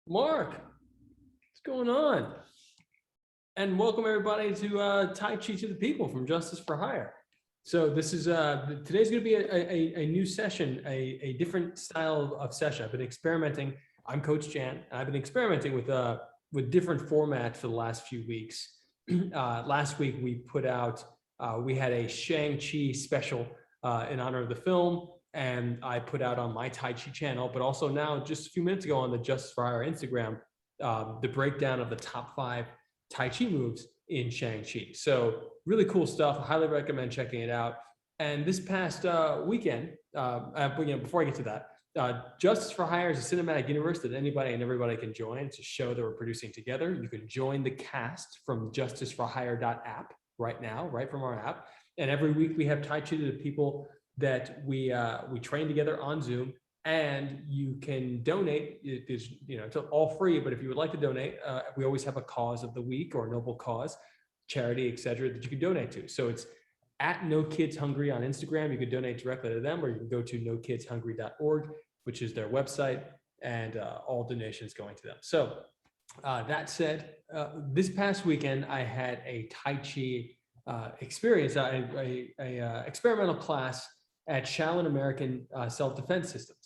Mark, what's going on? And welcome everybody to Tai Chi to the People from Justice for Hire. So this is today's going to be a new session, a different style of session. I've been experimenting. I'm Coach Jan, and I've been experimenting with different formats for the last few weeks. Last week we put out we had a Shang-Chi special in honor of the film, and I put out on my Tai Chi channel, but also now just a few minutes ago on the Justice for Hire Instagram, the breakdown of the top 5 Tai Chi moves in Shang-Chi. So really cool stuff. I highly recommend checking it out. And this past weekend, before I get to that, Justice for Hire is a cinematic universe that anybody and everybody can join. It's a show that we're producing together. You can join the cast from justiceforhire.app right now, right from our app. And every week we have Tai Chi to the People that we train together on Zoom. And you can donate. It is, it's all free, but if you would like to donate, we always have a cause of the week or a noble cause, charity, etc., that you can donate to. So it's at No Kids Hungry on Instagram. You can donate directly to them, or you can go to noKidsHungry.org, which is their website, and all donations going to them. So that said, this past weekend I had a Tai Chi experience, a experimental class at Shaolin American Self-Defense Systems.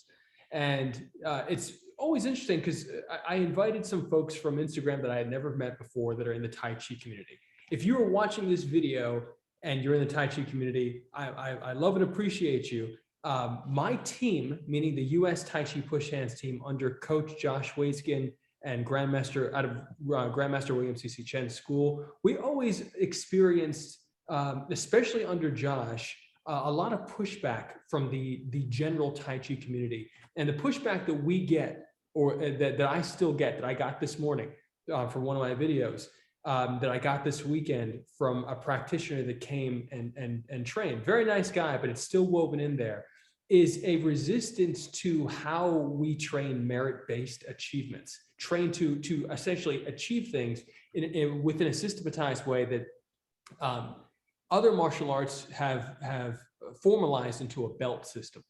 And it's always interesting because I invited some folks from Instagram that I had never met before that are in the Tai Chi community. If you are watching this video and you're in the Tai Chi community, I love and appreciate you. My team, meaning the U.S. Tai Chi Push Hands team under Coach Josh Waitskin and Grandmaster out of Grandmaster William C.C. Chen's school, we always experienced, especially under Josh, a lot of pushback from the general Tai Chi community. And the pushback that we get, or that I still get, that I got this morning from one of my videos, that I got this weekend from a practitioner that came and trained. Very nice guy, but it's still woven in there, is a resistance to how we train merit-based achievements, train to essentially achieve things within a systematized way that other martial arts have formalized into a belt system.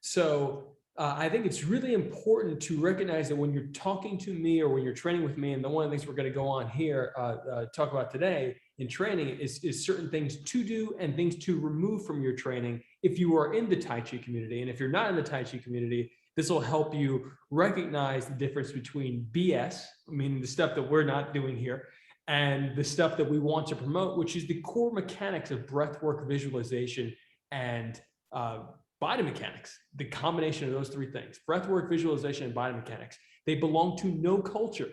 So I think it's really important to recognize that when you're talking to me or when you're training with me, and one of the things we're going to go on here, talk about today in training is certain things to do and things to remove from your training if you are in the Tai Chi community. And if you're not in the Tai Chi community, this will help you recognize the difference between BS, meaning the stuff that we're not doing here, and the stuff that we want to promote, which is the core mechanics of breathwork, visualization, and body mechanics. The combination of those 3 things, breathwork, visualization, and body mechanics, they belong to no culture.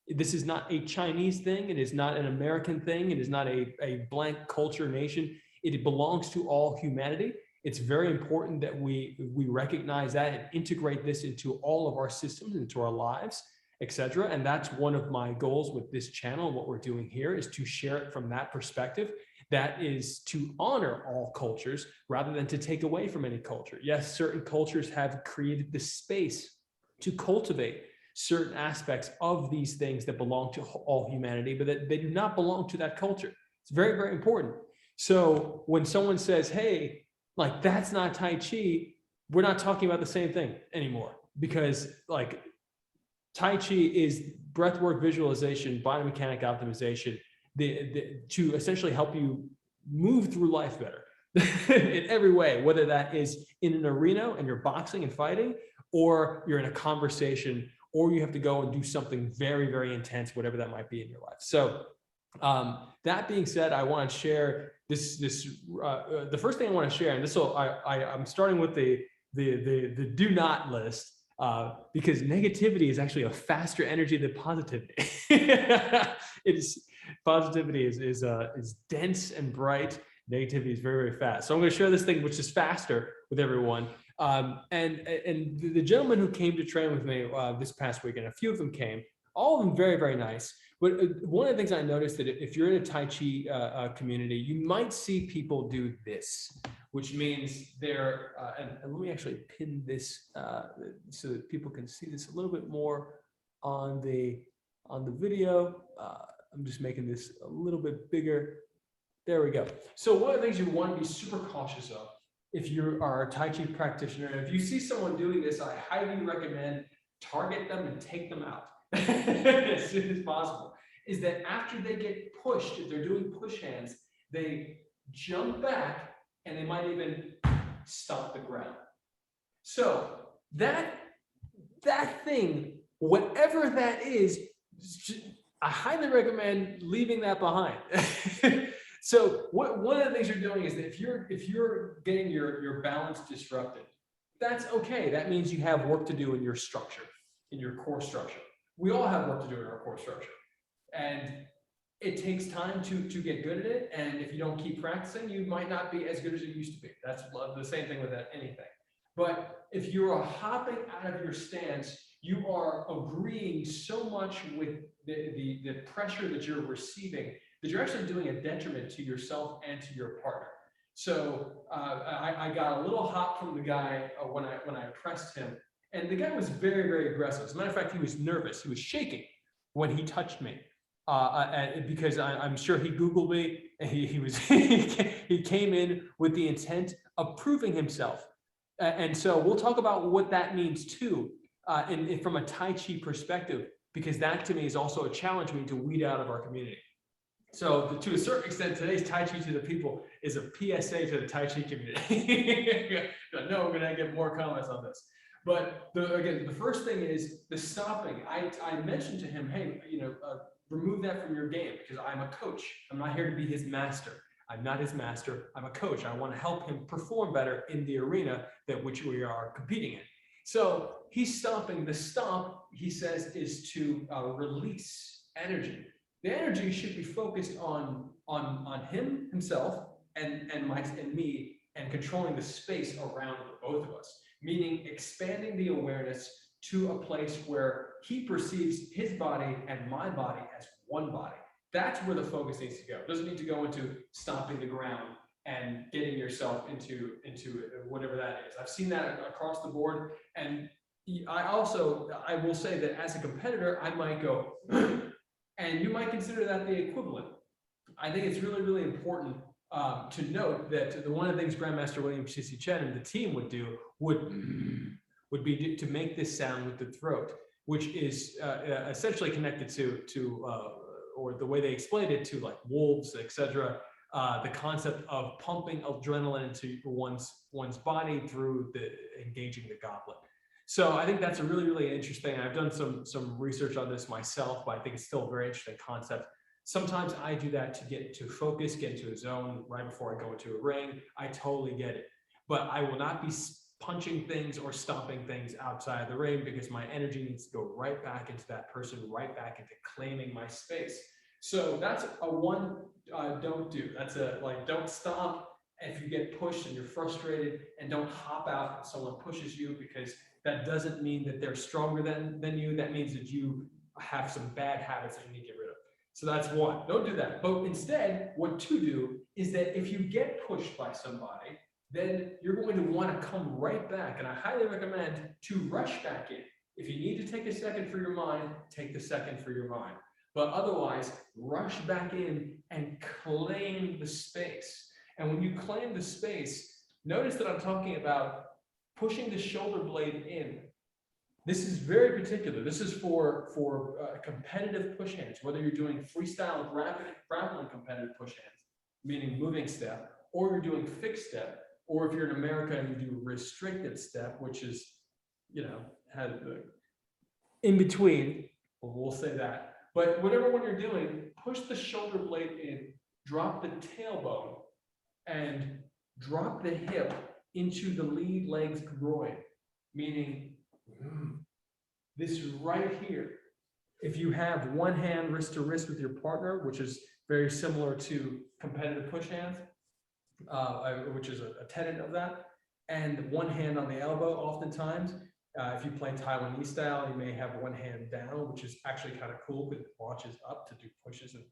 This is not a Chinese thing. It is not an American thing. It is not a blank culture nation. It belongs to all humanity. It's very important that we recognize that and integrate this into all of our systems, into our lives, etc. And that's one of my goals with this channel. What we're doing here is to share it from that perspective. That is to honor all cultures rather than to take away from any culture. Yes, certain cultures have created the space to cultivate certain aspects of these things that belong to all humanity, but that they do not belong to that culture. It's very, very important. So when someone says, hey, like that's not Tai Chi, we're not talking about the same thing anymore, because like Tai Chi is breathwork, visualization, biomechanic optimization, to essentially help you move through life better in every way, whether that is in an arena and you're boxing and fighting, or you're in a conversation, or you have to go and do something very, very intense, whatever that might be in your life. So that being said, I want to share this. The first thing I want to share, and this will, I'm starting with the do not list. Because negativity is actually a faster energy than positivity. Positivity is dense and bright. Negativity is very, very fast. So I'm going to share this thing, which is faster, with everyone. And the gentleman who came to train with me this past weekend, a few of them came, all of them very, very nice. But one of the things I noticed that if you're in a Tai Chi community, you might see people do this, which means they're, and let me actually pin this so that people can see this a little bit more on the video. I'm just making this a little bit bigger. There we go. So one of the things you want to be super cautious of if you are a Tai Chi practitioner, and if you see someone doing this, I highly recommend target them and take them out. as soon as possible, is that after they get pushed, if they're doing push hands, they jump back and they might even stomp the ground. So that thing, whatever that is, I highly recommend leaving that behind. So one of the things you're doing is that if you're getting your balance disrupted, that's okay. That means you have work to do in your structure, in your core structure. We all have work to do in our core structure. And it takes time to get good at it. And if you don't keep practicing, you might not be as good as you used to be. That's the same thing with anything. But if you're hopping out of your stance, you are agreeing so much with the pressure that you're receiving that you're actually doing a detriment to yourself and to your partner. So I got a little hop from the guy when I pressed him, and the guy was very, very aggressive. As a matter of fact, he was nervous. He was shaking when he touched me. Because I'm sure he Googled me, and he came in with the intent of proving himself. And so we'll talk about what that means too, from a Tai Chi perspective, because that to me is also a challenge we need to weed out of our community. So to a certain extent, today's Tai Chi to the people is a PSA to the Tai Chi community. No, I'm gonna get more comments on this. But again, the first thing is the stopping. I mentioned to him, hey, remove that from your game, because I'm a coach. I'm not here to be his master. I'm not his master. I'm a coach. I want to help him perform better in the arena that which we are competing in. So he's stomping. The stomp, he says, is to release energy. The energy should be focused on himself and me, and controlling the space around both of us, meaning expanding the awareness to a place where he perceives his body and my body as one body. That's where the focus needs to go. It doesn't need to go into stomping the ground and getting yourself into whatever that is. I've seen that across the board. And I will say that as a competitor, I might go, and you might consider that the equivalent. I think it's really, really important to note that one of the things Grandmaster William C.C. Chen and the team would do would be to make this sound with the throat, which is essentially connected to or the way they explained it, to like wolves, etc. The concept of pumping adrenaline into one's body through engaging the goblet. So I think that's a really, really interesting. I've done some research on this myself, but I think it's still a very interesting concept. Sometimes I do that to get into focus, get into a zone right before I go into a ring. I totally get it. But I will not be punching things or stomping things outside of the ring, because my energy needs to go right back into that person, right back into claiming my space. So that's a one don't do. That's don't stomp if you get pushed and you're frustrated, and don't hop out if someone pushes you, because that doesn't mean that they're stronger than you. That means that you have some bad habits that you need to get rid of. So that's one. Don't do that. But instead, what to do is that if you get pushed by somebody, then you're going to want to come right back. And I highly recommend to rush back in. If you need to take a second for your mind, take the second for your mind. But otherwise, rush back in and claim the space. And when you claim the space, notice that I'm talking about pushing the shoulder blade in. This is very particular. This is for competitive push hands, whether you're doing freestyle grappling competitive push hands, meaning moving step, or you're doing fixed step, or if you're in America and you do restricted step, which is, has the in between, we'll say that. But whatever one you're doing, push the shoulder blade in, drop the tailbone, and drop the hip into the lead leg's groin, meaning this right here. If you have one hand wrist to wrist with your partner, which is very similar to competitive push hands, which is a tenet of that, and one hand on the elbow oftentimes. If you play Taiwanese style, you may have one hand down, which is actually kind of cool because it launches up to do pushes and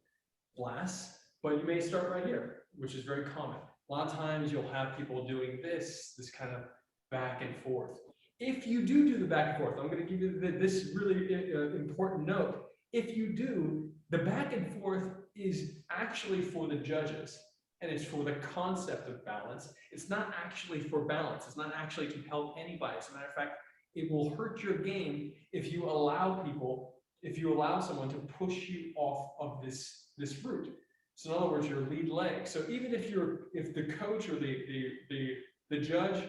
blasts. But you may start right here, which is very common. A lot of times you'll have people doing this kind of back and forth. If you do the back and forth, I'm going to give you this really important note. If you do, the back and forth is actually for the judges, and it's for the concept of balance. It's not actually for balance. It's not actually to help anybody. As a matter of fact, it will hurt your game if you allow people if you allow someone to push you off of this route. So in other words, your lead leg. So even if the coach or the judge,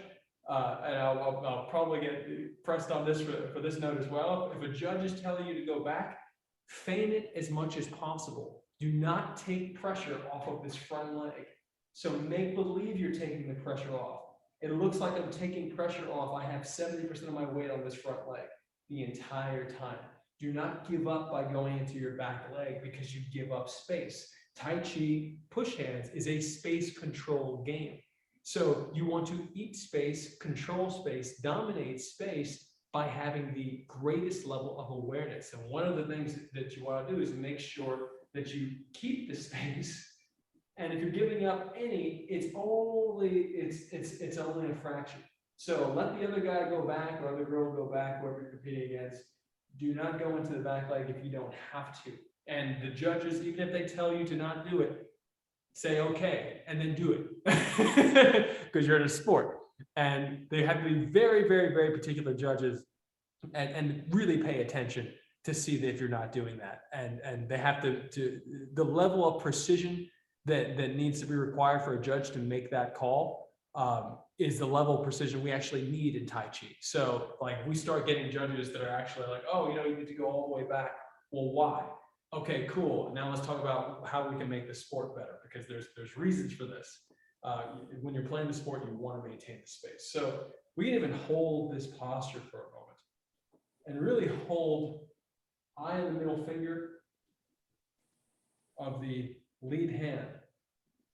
and I'll probably get pressed on this for this note as well. If a judge is telling you to go back, feign it as much as possible. Do not take pressure off of this front leg. So make believe you're taking the pressure off. It looks like I'm taking pressure off. I have 70% of my weight on this front leg the entire time. Do not give up by going into your back leg because you give up space. Tai Chi push hands is a space control game. So you want to eat space, control space, dominate space by having the greatest level of awareness. And one of the things that you want to do is make sure that you keep the space. And if you're giving up any, it's only a fraction. So let the other guy go back or other girl go back, whoever you're competing against. Do not go into the back leg if you don't have to. And the judges, even if they tell you to not do it, say okay, and then do it because you're in a sport. And they have to be very, very, very particular judges and really pay attention to see that if you're not doing that. And they have to the level of precision that needs to be required for a judge to make that call is the level of precision we actually need in Tai Chi. So like we start getting judges that are actually like, oh, you need to go all the way back. Well, why? Okay, cool. Now let's talk about how we can make the sport better, because there's reasons for this. When you're playing the sport, you want to maintain the space. So we can even hold this posture for a moment and really hold eye and the middle finger of the lead hand.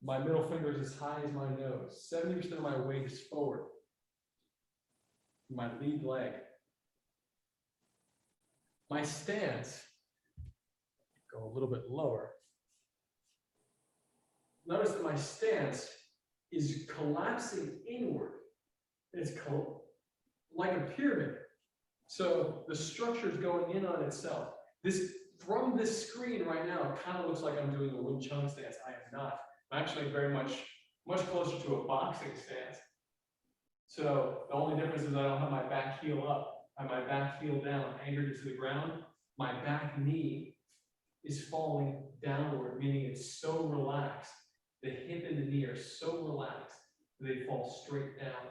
My middle finger is as high as my nose. 70% of my weight is forward. My lead leg. My stance, go a little bit lower. Notice that my stance is collapsing inward. It's like a pyramid. So the structure is going in on itself. From this screen right now, it kind of looks like I'm doing a Wing Chun stance. I am not. I'm actually very much closer to a boxing stance. So the only difference is I don't have my back heel up. I have my back heel down, anchored into the ground. My back knee is falling downward, meaning it's so relaxed. The hip and the knee are so relaxed that they fall straight down.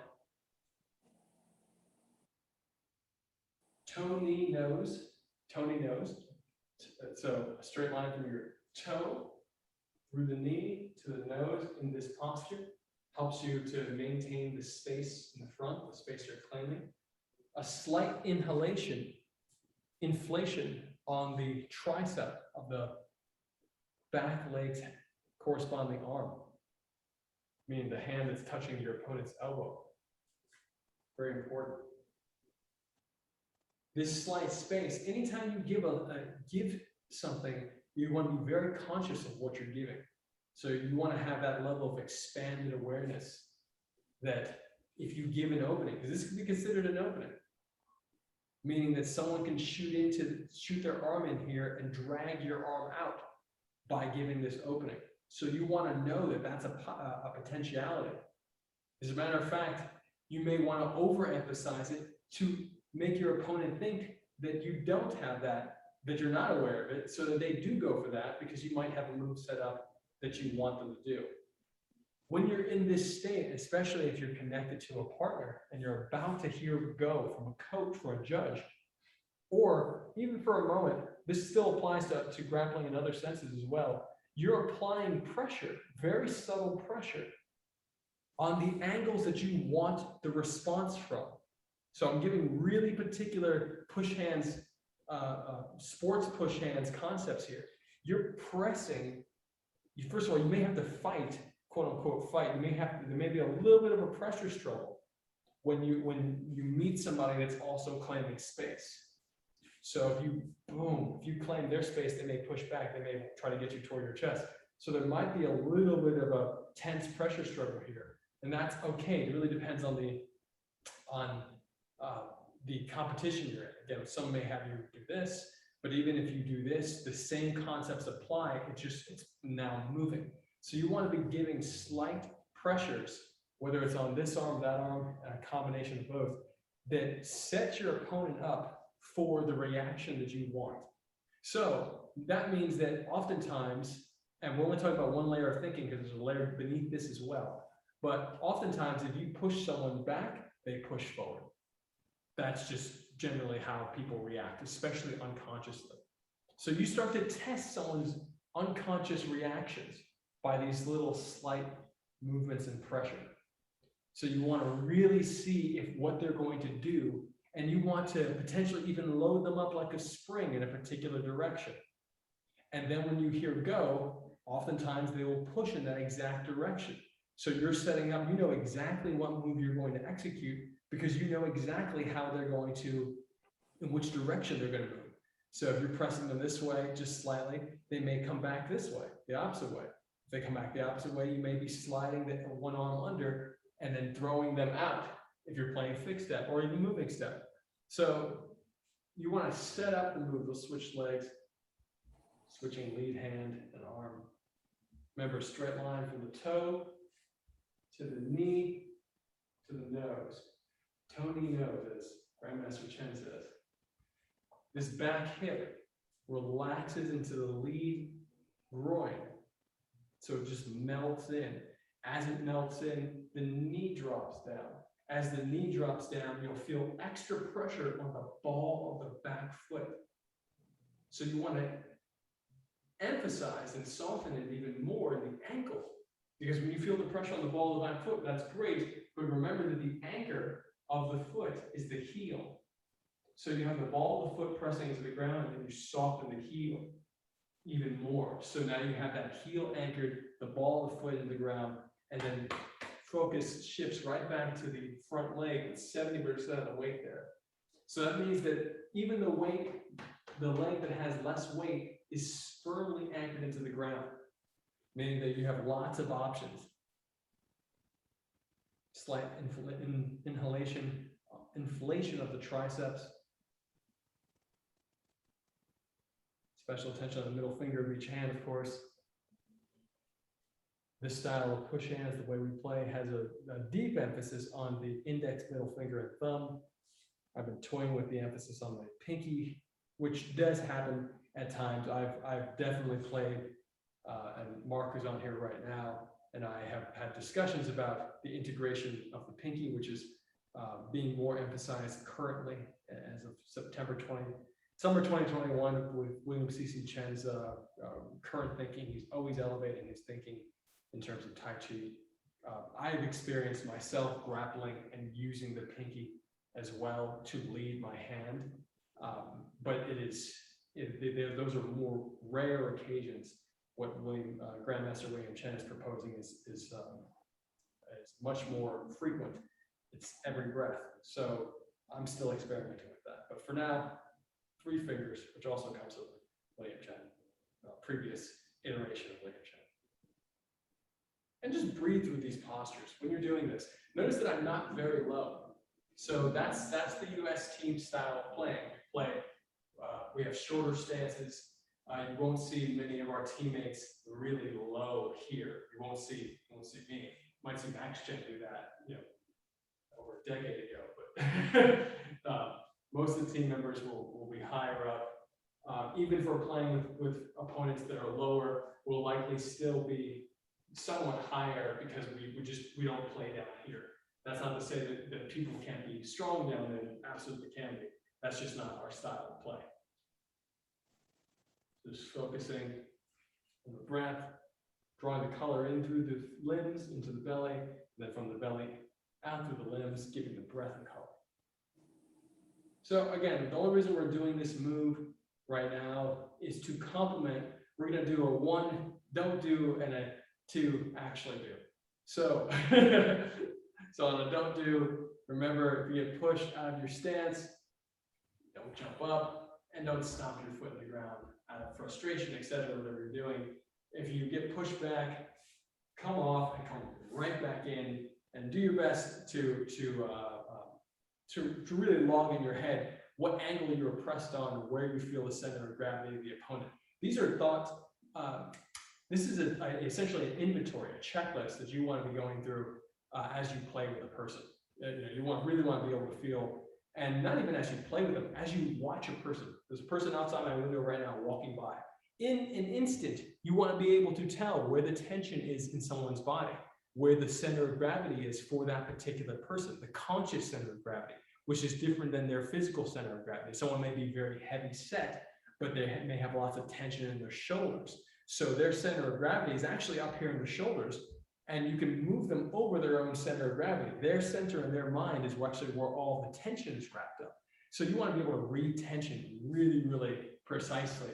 Toe, knee, nose, nose. So a straight line from your toe through the knee to the nose in this posture helps you to maintain the space in the front, the space you're claiming. A slight inflation on the tricep of the back leg's corresponding arm, meaning the hand that's touching your opponent's elbow. Very important. This slight space, anytime you give something, you want to be very conscious of what you're giving. So you want to have that level of expanded awareness that if you give an opening, because this could be considered an opening, meaning that someone can shoot their arm in here and drag your arm out by giving this opening. So you want to know that that's a potentiality. As a matter of fact, you may want to overemphasize it to make your opponent think that you don't have that you're not aware of it, so that they do go for that because you might have a move set up that you want them to do. When you're in this state, especially if you're connected to a partner and you're about to hear go from a coach or a judge, or even for a moment, this still applies to grappling in other senses as well, you're applying pressure, very subtle pressure, on the angles that you want the response from. So I'm giving really particular push hands, sports push hands concepts here. You're pressing. First of all, you may have to fight, quote unquote fight. There may be a little bit of a pressure struggle when you meet somebody that's also claiming space. So if you claim their space, they may push back. They may try to get you toward your chest. So there might be a little bit of a tense pressure struggle here, and that's okay. It really depends on the competition you're in. Again, some may have you do this, but even if you do this, the same concepts apply. It's now moving. So you want to be giving slight pressures, whether it's on this arm, that arm, a combination of both, that set your opponent up for the reaction that you want. So that means that oftentimes, and we're only talking about one layer of thinking because there's a layer beneath this as well, but oftentimes if you push someone back, they push forward. That's just generally how people react, especially unconsciously. So you start to test someone's unconscious reactions by these little slight movements and pressure. So you want to really see if what they're going to do, and you want to potentially even load them up like a spring in a particular direction. And then when you hear go, oftentimes they will push in that exact direction. So you're setting up, you know exactly what move you're going to execute because you know exactly how they're going to, in which direction they're going to move. So if you're pressing them this way, just slightly, they may come back this way, the opposite way. If they come back the opposite way, you may be sliding the one arm under and then throwing them out if you're playing fixed step or even moving step. So you want to set up the move. We'll switch legs, switching lead hand and arm. Remember, straight line from the toe to the knee to the nose. Toe, knee, nose, as Grandmaster Chen says. This back hip relaxes into the lead groin. So it just melts in. As it melts in, the knee drops down. As the knee drops down, you'll feel extra pressure on the ball of the back foot. So you want to emphasize and soften it even more in the ankle. Because when you feel the pressure on the ball of the back foot, that's great. But remember that the anchor of the foot is the heel. So you have the ball of the foot pressing into the ground, and then you soften the heel even more. So now you have that heel anchored, the ball of the foot in the ground, and then focus shifts right back to the front leg with 70% of the weight there. So that means that even the leg that has less weight is firmly anchored into the ground, meaning that you have lots of options. Slight inflation of the triceps. Special attention on the middle finger of each hand, of course. This style of push hands, the way we play, has a deep emphasis on the index, middle finger, and thumb. I've been toying with the emphasis on the pinky, which does happen at times. I've definitely played, and Mark is on here right now, and I have had discussions about the integration of the pinky, which is being more emphasized currently as of summer 2021 with William C.C. Chen's current thinking. He's always elevating his thinking in terms of Tai Chi. I've experienced myself grappling and using the pinky as well to lead my hand, but those are more rare occasions. What Grandmaster William Chen is proposing is much more frequent. It's every breath. So I'm still experimenting with that. But for now, 3 fingers, which also comes with William Chen, previous iteration of William Chen. And just breathe through these postures. When you're doing this, notice that I'm not very low. So that's the US team style of playing. We have shorter stances. You won't see many of our teammates really low here. You won't see me. You might see Max Chen do that, over a decade ago. But most of the team members will be higher up. Even if we're playing with opponents that are lower, we'll likely still be somewhat higher because we don't play down here. That's not to say that people can't be strong down there. They absolutely can be. That's just not our style of play. Just focusing on the breath, drawing the color in through the limbs, into the belly, and then from the belly out through the limbs, giving the breath a color. So again, the only reason we're doing this move right now is to complement. We're going to do a 1, don't do, and a 2, actually do. So, so on a don't do, remember, if you get pushed out of your stance, don't jump up and don't stomp your foot in the ground out of frustration, etc., whatever you're doing. If you get pushed back, come off and come right back in and do your best to really log in your head what angle you're pressed on, where you feel the center of gravity of the opponent. These are thoughts. This is essentially an inventory, a checklist that you want to be going through as you play with a person. You really want to be able to feel And not even as you play with them, as you watch a person. There's a person outside my window right now walking by. In an instant, you want to be able to tell where the tension is in someone's body, where the center of gravity is for that particular person, the conscious center of gravity, which is different than their physical center of gravity. Someone may be very heavy set, but they may have lots of tension in their shoulders. So their center of gravity is actually up here in the shoulders, and you can move them over their own center of gravity. Their center in their mind is actually where all the tension is wrapped up. So you want to be able to read tension really, really precisely.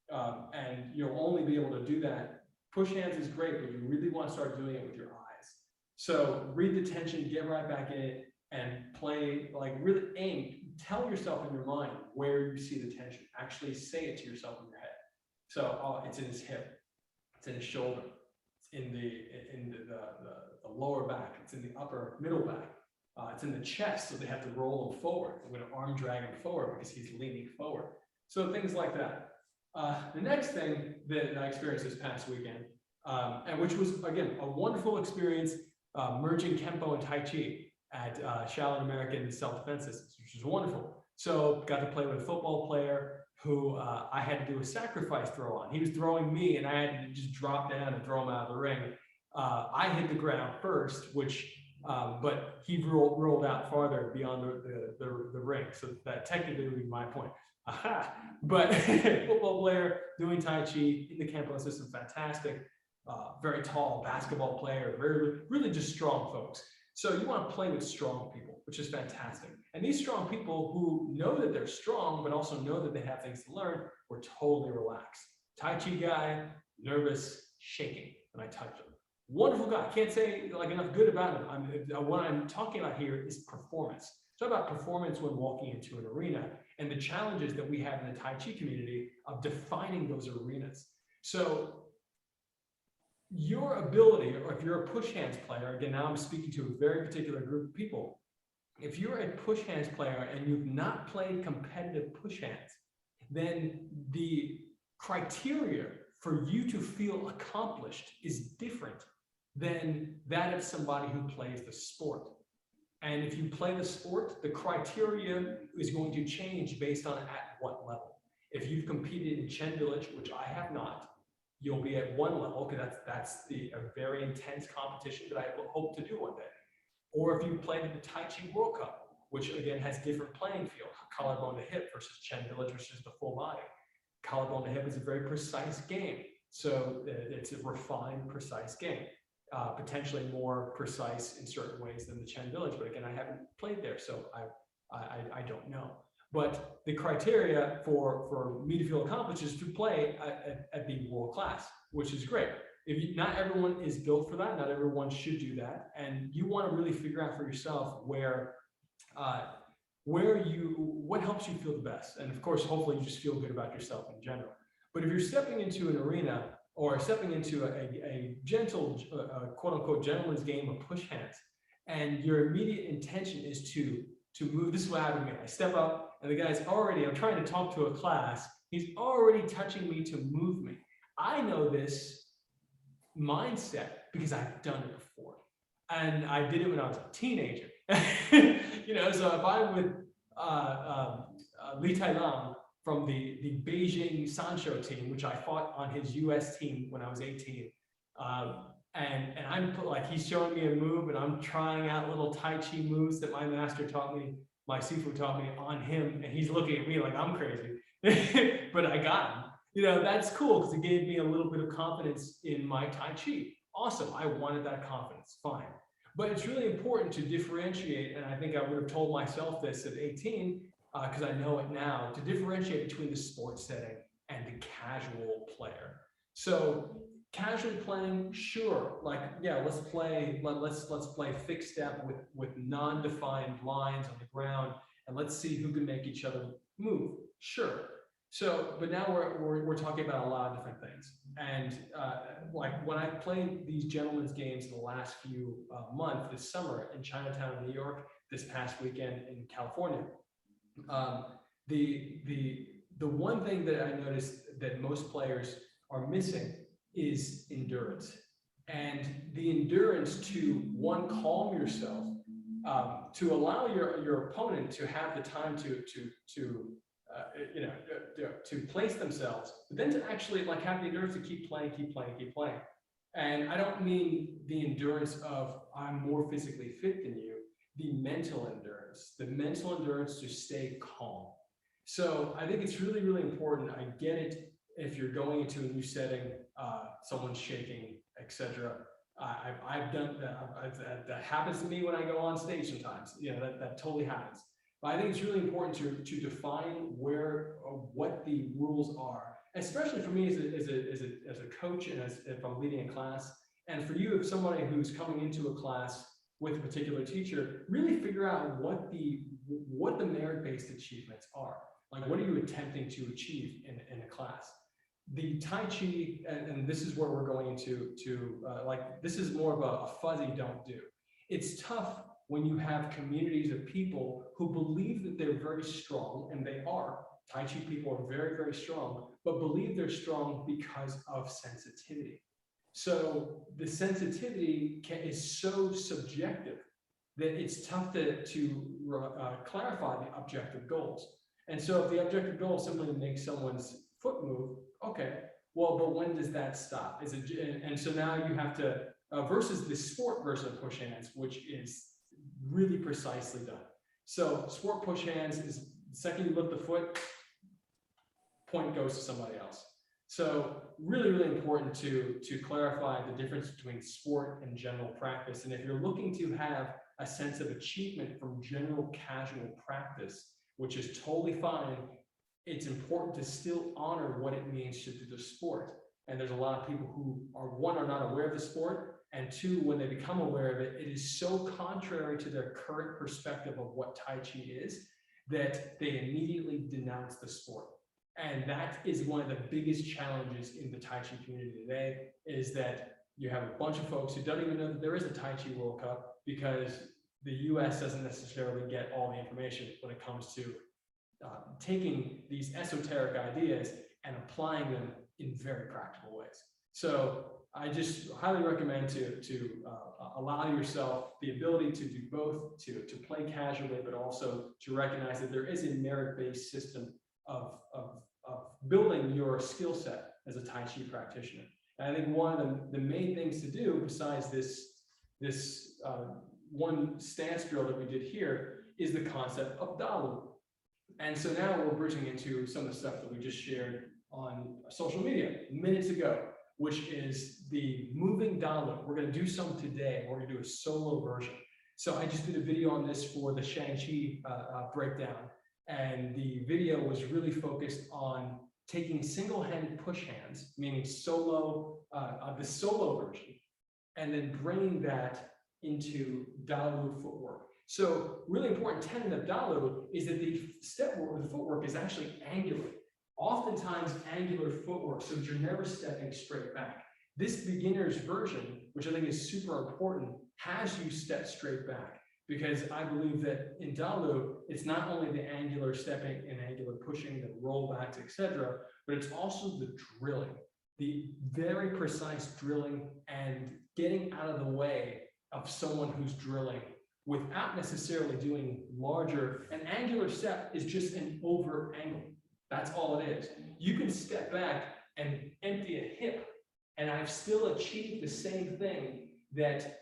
And you'll only be able to do that. Push hands is great, but you really want to start doing it with your eyes. So read the tension, get right back in it, and play, like really aim. Tell yourself in your mind where you see the tension. Actually say it to yourself in your head. So, oh, it's in his hip, it's in his shoulder, it's in the lower back, it's in the upper middle back, it's in the chest, so they have to roll him forward. I'm going to arm drag him forward because he's leaning forward. So things like that. The next thing that I experienced this past weekend, and which was, again, a wonderful experience, merging Kempo and Tai Chi at Shaolin American Self-Defense Systems, which was wonderful. So got to play with a football player who I had to do a sacrifice throw on. He was throwing me, and I had to just drop down and throw him out of the ring. I hit the ground first, which, but he rolled out farther beyond the ring. So that technically would be my point. Aha! But football player doing Tai Chi in the Kempo system, fantastic. Very tall basketball player, really just strong folks. So you want to play with strong people, which is fantastic. And these strong people who know that they're strong, but also know that they have things to learn, were totally relaxed. Tai Chi guy, nervous, shaking when I touched him. Wonderful guy. Can't say like enough good about him. What I'm talking about here is performance. It's about performance when walking into an arena and the challenges that we have in the Tai Chi community of defining those arenas. So your ability, or if you're a push hands player, again, now I'm speaking to a very particular group of people. If you're a push hands player and you've not played competitive push hands, then the criteria for you to feel accomplished is different than that of somebody who plays the sport. And if you play the sport, the criteria is going to change based on at what level. If you've competed in Chen Village, which I have not, you'll be at one level, because that's a very intense competition that I hope to do one day. Or if you played in the Tai Chi Workout, which again has different playing field, collarbone to hip versus Chen Village, which is the full body. Collarbone to hip is a very precise game. So it's a refined, precise game. Potentially more precise in certain ways than the Chen Village, but again, I haven't played there, so I don't know. But the criteria for me to feel accomplished is to play at the world class, which is great. Not everyone is built for that, not everyone should do that, and you want to really figure out for yourself what helps you feel the best. And of course, hopefully you just feel good about yourself in general. But if you're stepping into an arena or stepping into a gentle, quote unquote, gentleman's game of push hands, and your immediate intention is to move, this is what happened to me. I step up and the guy's already, I'm trying to talk to a class, he's already touching me to move me. I know this mindset because I've done it before. And I did it when I was a teenager. So if I'm with Li Tai Lang from the Beijing Sanshou team, which I fought on his US team when I was 18. And I'm like, he's showing me a move and I'm trying out little Tai Chi moves that my master taught me, my Sifu taught me on him. And he's looking at me like I'm crazy, but I got him. That's cool because it gave me a little bit of confidence in my Tai Chi. Awesome. I wanted that confidence. Fine. But it's really important to differentiate. And I think I would have told myself this at 18, because I know it now, to differentiate between the sports setting and the casual player. So casually playing, sure, like, yeah, let's play fixed step with non-defined lines on the ground, and let's see who can make each other move. Sure. So, but now we're talking about a lot of different things. And like when I played these gentlemen's games in the last few months, this summer in Chinatown, New York, this past weekend in California, the one thing that I noticed that most players are missing is endurance. And the endurance to, one, calm yourself to allow your opponent to have the time to place themselves, but then to actually like have the endurance to keep playing. And I don't mean the endurance of I'm more physically fit than you, the mental endurance to stay calm. So I think it's really, really important. I get it if you're going into a new setting, someone's shaking, etc. I've done that. That happens to me when I go on stage sometimes. That totally happens. But I think it's really important to define what the rules are, especially for me as a coach and if I'm leading a class, and for you, if somebody who's coming into a class with a particular teacher, really figure out what the merit-based achievements are. Like, what are you attempting to achieve in a class? The Tai Chi, and this is where we're going into this is more of a fuzzy don't do. It's tough when you have communities of people who believe that they're very strong, and they are. Tai Chi people are very, very strong, but believe they're strong because of sensitivity. So the sensitivity is so subjective that it's tough to clarify the objective goals. And so if the objective goal is simply to make someone's foot move, okay, well, but when does that stop? And so now you have to, versus the sport version of push hands, which is really precisely done. So sport push hands is the second you lift the foot, point goes to somebody else. So really, really important to clarify the difference between sport and general practice. And if you're looking to have a sense of achievement from general casual practice, which is totally fine, it's important to still honor what it means to do the sport. And there's a lot of people who are not aware of the sport, and two, when they become aware of it, it is so contrary to their current perspective of what Tai Chi is that they immediately denounce the sport. And that is one of the biggest challenges in the Tai Chi community today, is that you have a bunch of folks who don't even know that there is a Tai Chi World Cup, because the US doesn't necessarily get all the information when it comes to taking these esoteric ideas and applying them in very practical ways. So I just highly recommend to allow yourself the ability to do both, to play casually, but also to recognize that there is a merit-based system of building your skill set as a Tai Chi practitioner. And I think one of the main things to do, besides this one stance drill that we did here, is the concept of Dalu. And so now we're bridging into some of the stuff that we just shared on social media minutes ago, which is the moving Dalu. We're going to do some today. We're going to do a solo version. So I just did a video on this for the Shang-Chi breakdown. And the video was really focused on taking single-handed push hands, meaning solo, the solo version, and then bringing that into Dalu footwork. So really important tenet of Dalu is that the footwork is actually angular. Oftentimes angular footwork, so that you're never stepping straight back. This beginner's version, which I think is super important, has you step straight back. Because I believe that in Dalu, it's not only the angular stepping and angular pushing, the rollbacks, etc., but it's also the drilling, the very precise drilling and getting out of the way of someone who's drilling without necessarily doing larger. An angular step is just an over angle. That's all it is. You can step back and empty a hip, and I've still achieved the same thing that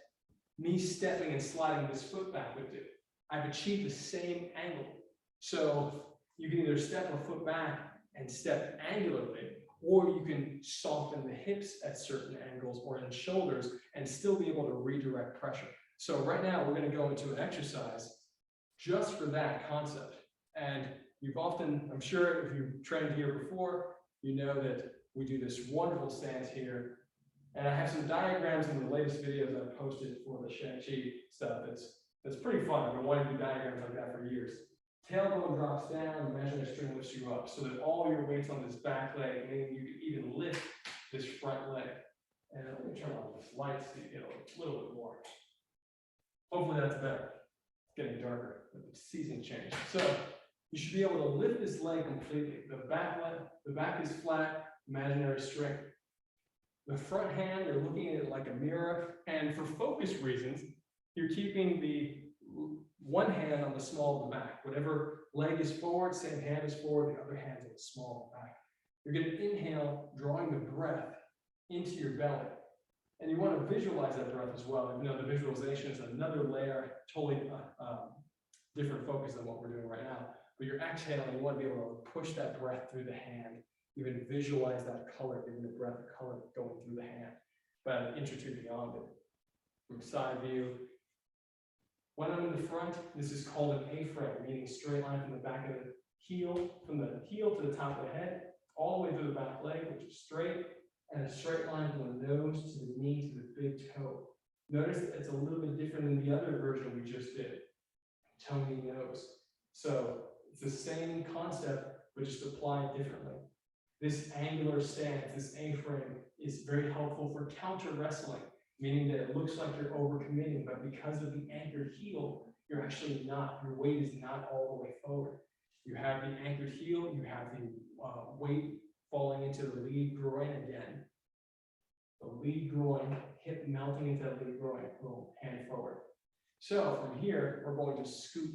me stepping and sliding this foot back would do. I've achieved the same angle. So you can either step a foot back and step angularly, or you can soften the hips at certain angles or in shoulders and still be able to redirect pressure. So right now we're going to go into an exercise just for that concept. And you've often, I'm sure if you've trained here before, you know that we do this wonderful stance here. And I have some diagrams in the latest videos I posted for the Shang-Chi stuff. That's pretty fun. I've been wanting to do diagrams like that for years. Tailbone drops down, imaginary string lifts you up, so that all your weight's on this back leg, meaning you can even lift this front leg. And let me turn on this light so you get a little bit more. Hopefully that's better. It's getting darker, but the season changed. So you should be able to lift this leg completely. The back is flat, imaginary strength. The front hand, you're looking at it like a mirror, and for focus reasons, you're keeping the one hand on the small of the back. Whatever leg is forward, same hand is forward, the other hand's on the small of the back. You're going to inhale, drawing the breath into your belly. And you want to visualize that breath as well. Even though the visualization is another layer, totally different focus than what we're doing right now. But you're exhaling, you want to be able to push that breath through the hand. Even visualize that color, giving the breath a color going through the hand, about an inch or two beyond it. From side view. When I'm in the front, this is called an A-frame, meaning straight line from the back of the heel, from the heel to the top of the head, all the way through the back leg, which is straight, and a straight line from the nose to the knee to the big toe. Notice that it's a little bit different than the other version we just did, toe, knee, nose. So it's the same concept, but just applied differently. This angular stance, this A-frame, is very helpful for counter wrestling, meaning that it looks like you're overcommitting, but because of the anchored heel, you're actually not, your weight is not all the way forward. You have the anchored heel, you have the weight falling into the lead groin again. The lead groin, hip melting into the lead groin, boom, hand forward. So from here, we're going to scoop.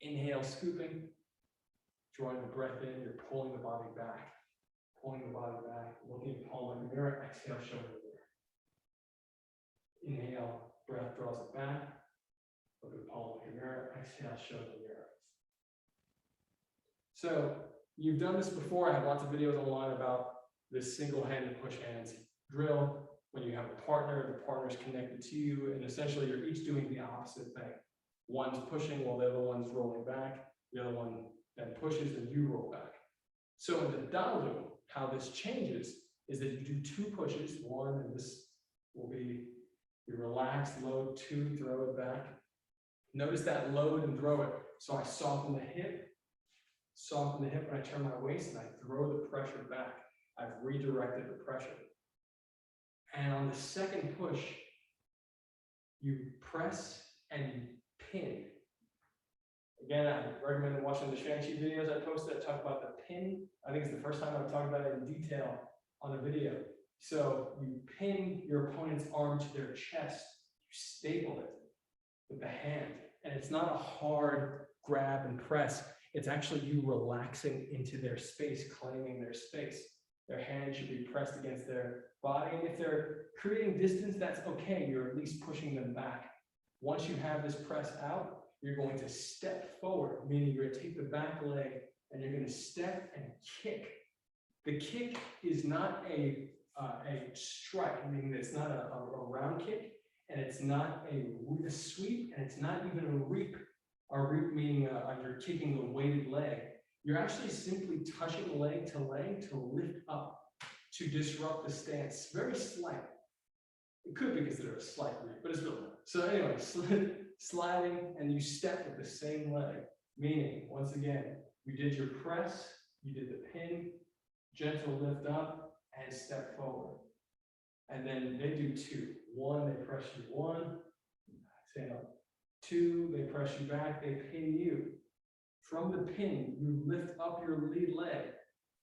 Inhale, scooping, drawing the breath in, you're pulling the body back, looking at palm of the mirror, exhale, shoulder to mirror. Inhale, breath draws it back, look at the palm of your mirror, exhale, shoulder to mirror. So you've done this before. I have lots of videos online about this single-handed push hands drill. When you have a partner, the partner's connected to you, and essentially you're each doing the opposite thing. One's pushing while the other one's rolling back. The other one then pushes and you roll back. So in the Dalu, how this changes is that you do two pushes. One, and this will be your relaxed load, two, throw it back. Notice that load and throw it. So I soften the hip when I turn my waist, and I throw the pressure back. I've redirected the pressure. And on the second push, you press and you pin. Again, I recommend watching the Shang-Chi videos I posted that talk about the pin. I think it's the first time I've talked about it in detail on a video. So you pin your opponent's arm to their chest, you staple it with the hand. And it's not a hard grab and press. It's actually you relaxing into their space, claiming their space. Their hand should be pressed against their body. And if they're creating distance, that's okay. You're at least pushing them back. Once you have this press out, you're going to step forward, meaning you're going to take the back leg and you're going to step and kick. The kick is not a strike, meaning that it's not a round kick, and it's not a sweep, and it's not even a reap. A reap meaning you're kicking the weighted leg. You're actually simply touching leg to lift up, to disrupt the stance. Very slight. It could be considered a slight reap, but it's really not. So anyway, sliding, and you step with the same leg, meaning, once again, you did your press, you did the pin, gentle lift up, and step forward. And then they do two. One, they press you one, exhale. Two, they press you back, they pin you. From the pin, you lift up your lead leg,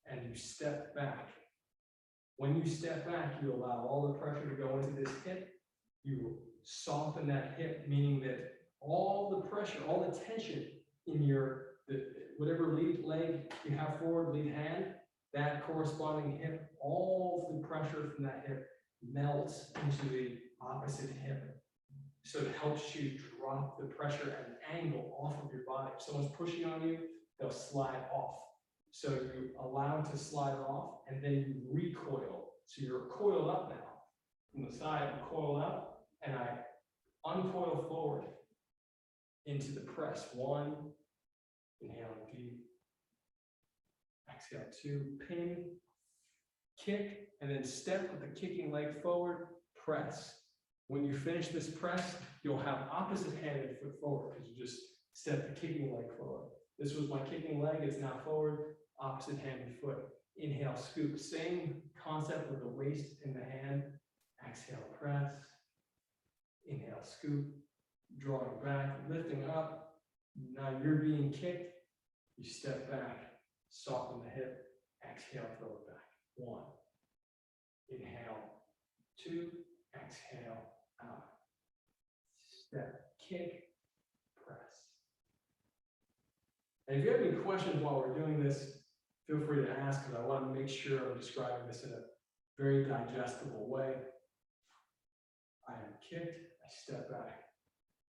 and you step back. When you step back, you allow all the pressure to go into this hip. You soften that hip, meaning that all the pressure, all the tension in whatever lead leg you have forward, lead hand, that corresponding hip, all the pressure from that hip melts into the opposite hip. So it helps you drop the pressure and angle off of your body. If someone's pushing on you, they'll slide off. So you allow it to slide off, and then you recoil. So you're coiled up now. From the side, you coil up, and I uncoil forward into the press. One, inhale deep. Exhale, two, pin, kick, and then step with the kicking leg forward, press. When you finish this press, you'll have opposite-handed foot forward because you just step the kicking leg forward. This was my kicking leg, it's now forward, opposite-handed foot. Inhale, scoop. Same concept with the waist in the hand. Exhale, press. Inhale, scoop. Drawing back, lifting up. Now you're being kicked. You step back, soften the hip. Exhale, throw it back. One. Inhale. Two. Exhale, out. Step, kick. And if you have any questions while we're doing this, feel free to ask, because I want to make sure I'm describing this in a very digestible way. I am kicked, I step back.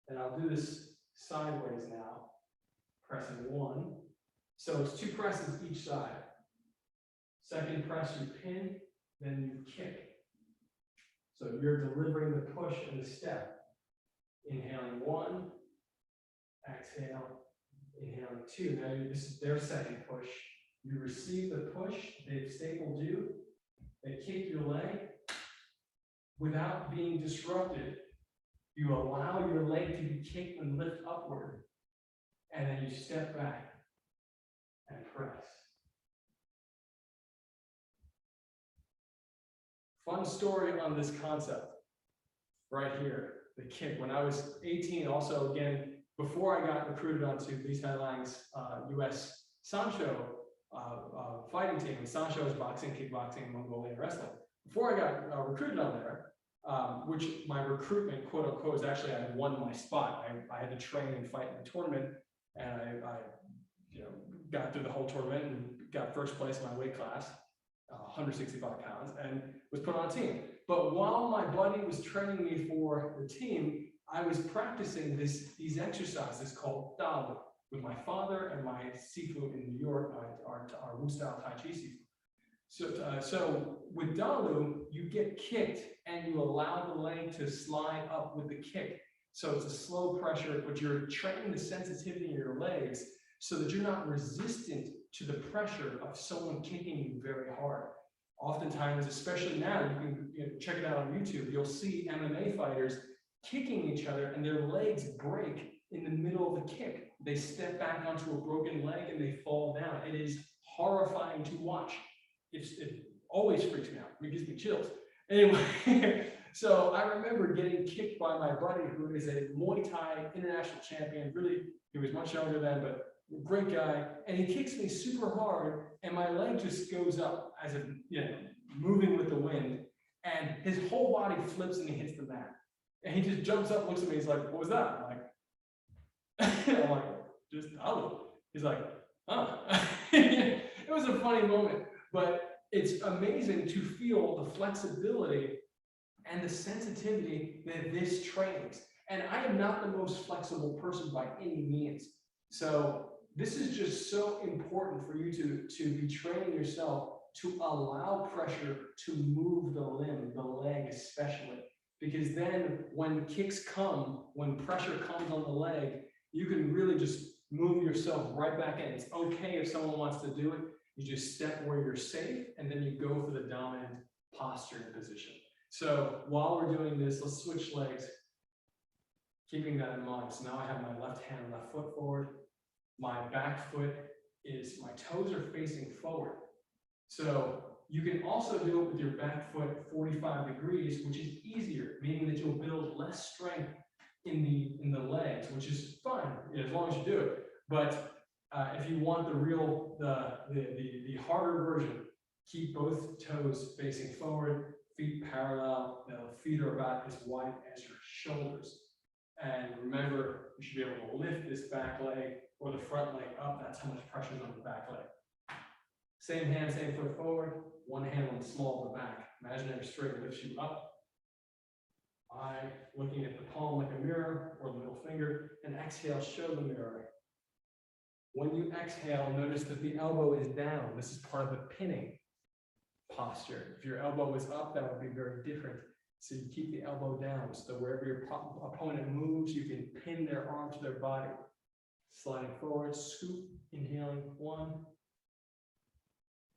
And I'll do this sideways now, pressing one. So it's 2 presses each side. Second press, you pin, then you kick. So you're delivering the push and the step. Inhaling 1, exhale, inhaling 2. Now this is their second push. You receive the push, they've stapled you, they kick your leg without being disrupted. You allow your leg to be kicked and lift upward, and then you step back and press. Fun story on this concept right here, the kick. When I was 18, also again, before I got recruited onto Lee Tai Lang's US Sancho fighting team, and Sancho is boxing, kickboxing, Mongolian wrestling. Before I got recruited on there, which my recruitment, quote unquote, is actually I won my spot. I had to train and fight in the tournament, and I got through the whole tournament and got first place in my weight class, 165 pounds, and was put on a team. But while my buddy was training me for the team, I was practicing these exercises called Dalu with my father and my Sifu in New York, our Wu-style Tai Chi Sifu. So with Dalu, you get kicked and you allow the leg to slide up with the kick. So it's a slow pressure, but you're training the sensitivity in your legs so that you're not resistant to the pressure of someone kicking you very hard. Oftentimes, especially now, you can check it out on YouTube, you'll see MMA fighters kicking each other and their legs break in the middle of the kick. They step back onto a broken leg and they fall down. It is horrifying to watch. It always freaks me out. It gives me chills. Anyway, so I remember getting kicked by my buddy, who is a Muay Thai international champion. Really, he was much younger then, but a great guy. And he kicks me super hard, and my leg just goes up as if, moving with the wind. And his whole body flips and he hits the mat. And he just jumps up, looks at me, he's like, "What was that?" I'm like, "Just Dalu." He's like, "Huh." It was a funny moment, but it's amazing to feel the flexibility and the sensitivity that this trains. And I am not the most flexible person by any means. So this is just so important for you to be training yourself to allow pressure to move the limb, the leg especially. Because then when kicks come, when pressure comes on the leg, you can really just move yourself right back in. It's okay if someone wants to do it. You just step where you're safe, and then you go for the dominant posture and position. So while we're doing this, let's switch legs, keeping that in mind. So now I have my left hand, left foot forward. My back foot my toes are facing forward. So you can also do it with your back foot 45 degrees, which is easier, meaning that you'll build less strength in the legs, which is fine as long as you do it. But if you want the harder version, keep both toes facing forward, feet parallel. The feet are about as wide as your shoulders. And remember, you should be able to lift this back leg or the front leg up. That's how much pressure is on the back leg. Same hand, same foot forward. One hand on the small of the back. Imaginary straight lifts you up. Eye looking at the palm like a mirror or the middle finger. And exhale, show the mirror. When you exhale, notice that the elbow is down. This is part of the pinning posture. If your elbow is up, that would be very different. So you keep the elbow down. So wherever your opponent moves, you can pin their arm to their body. Sliding forward, scoop, inhaling 1.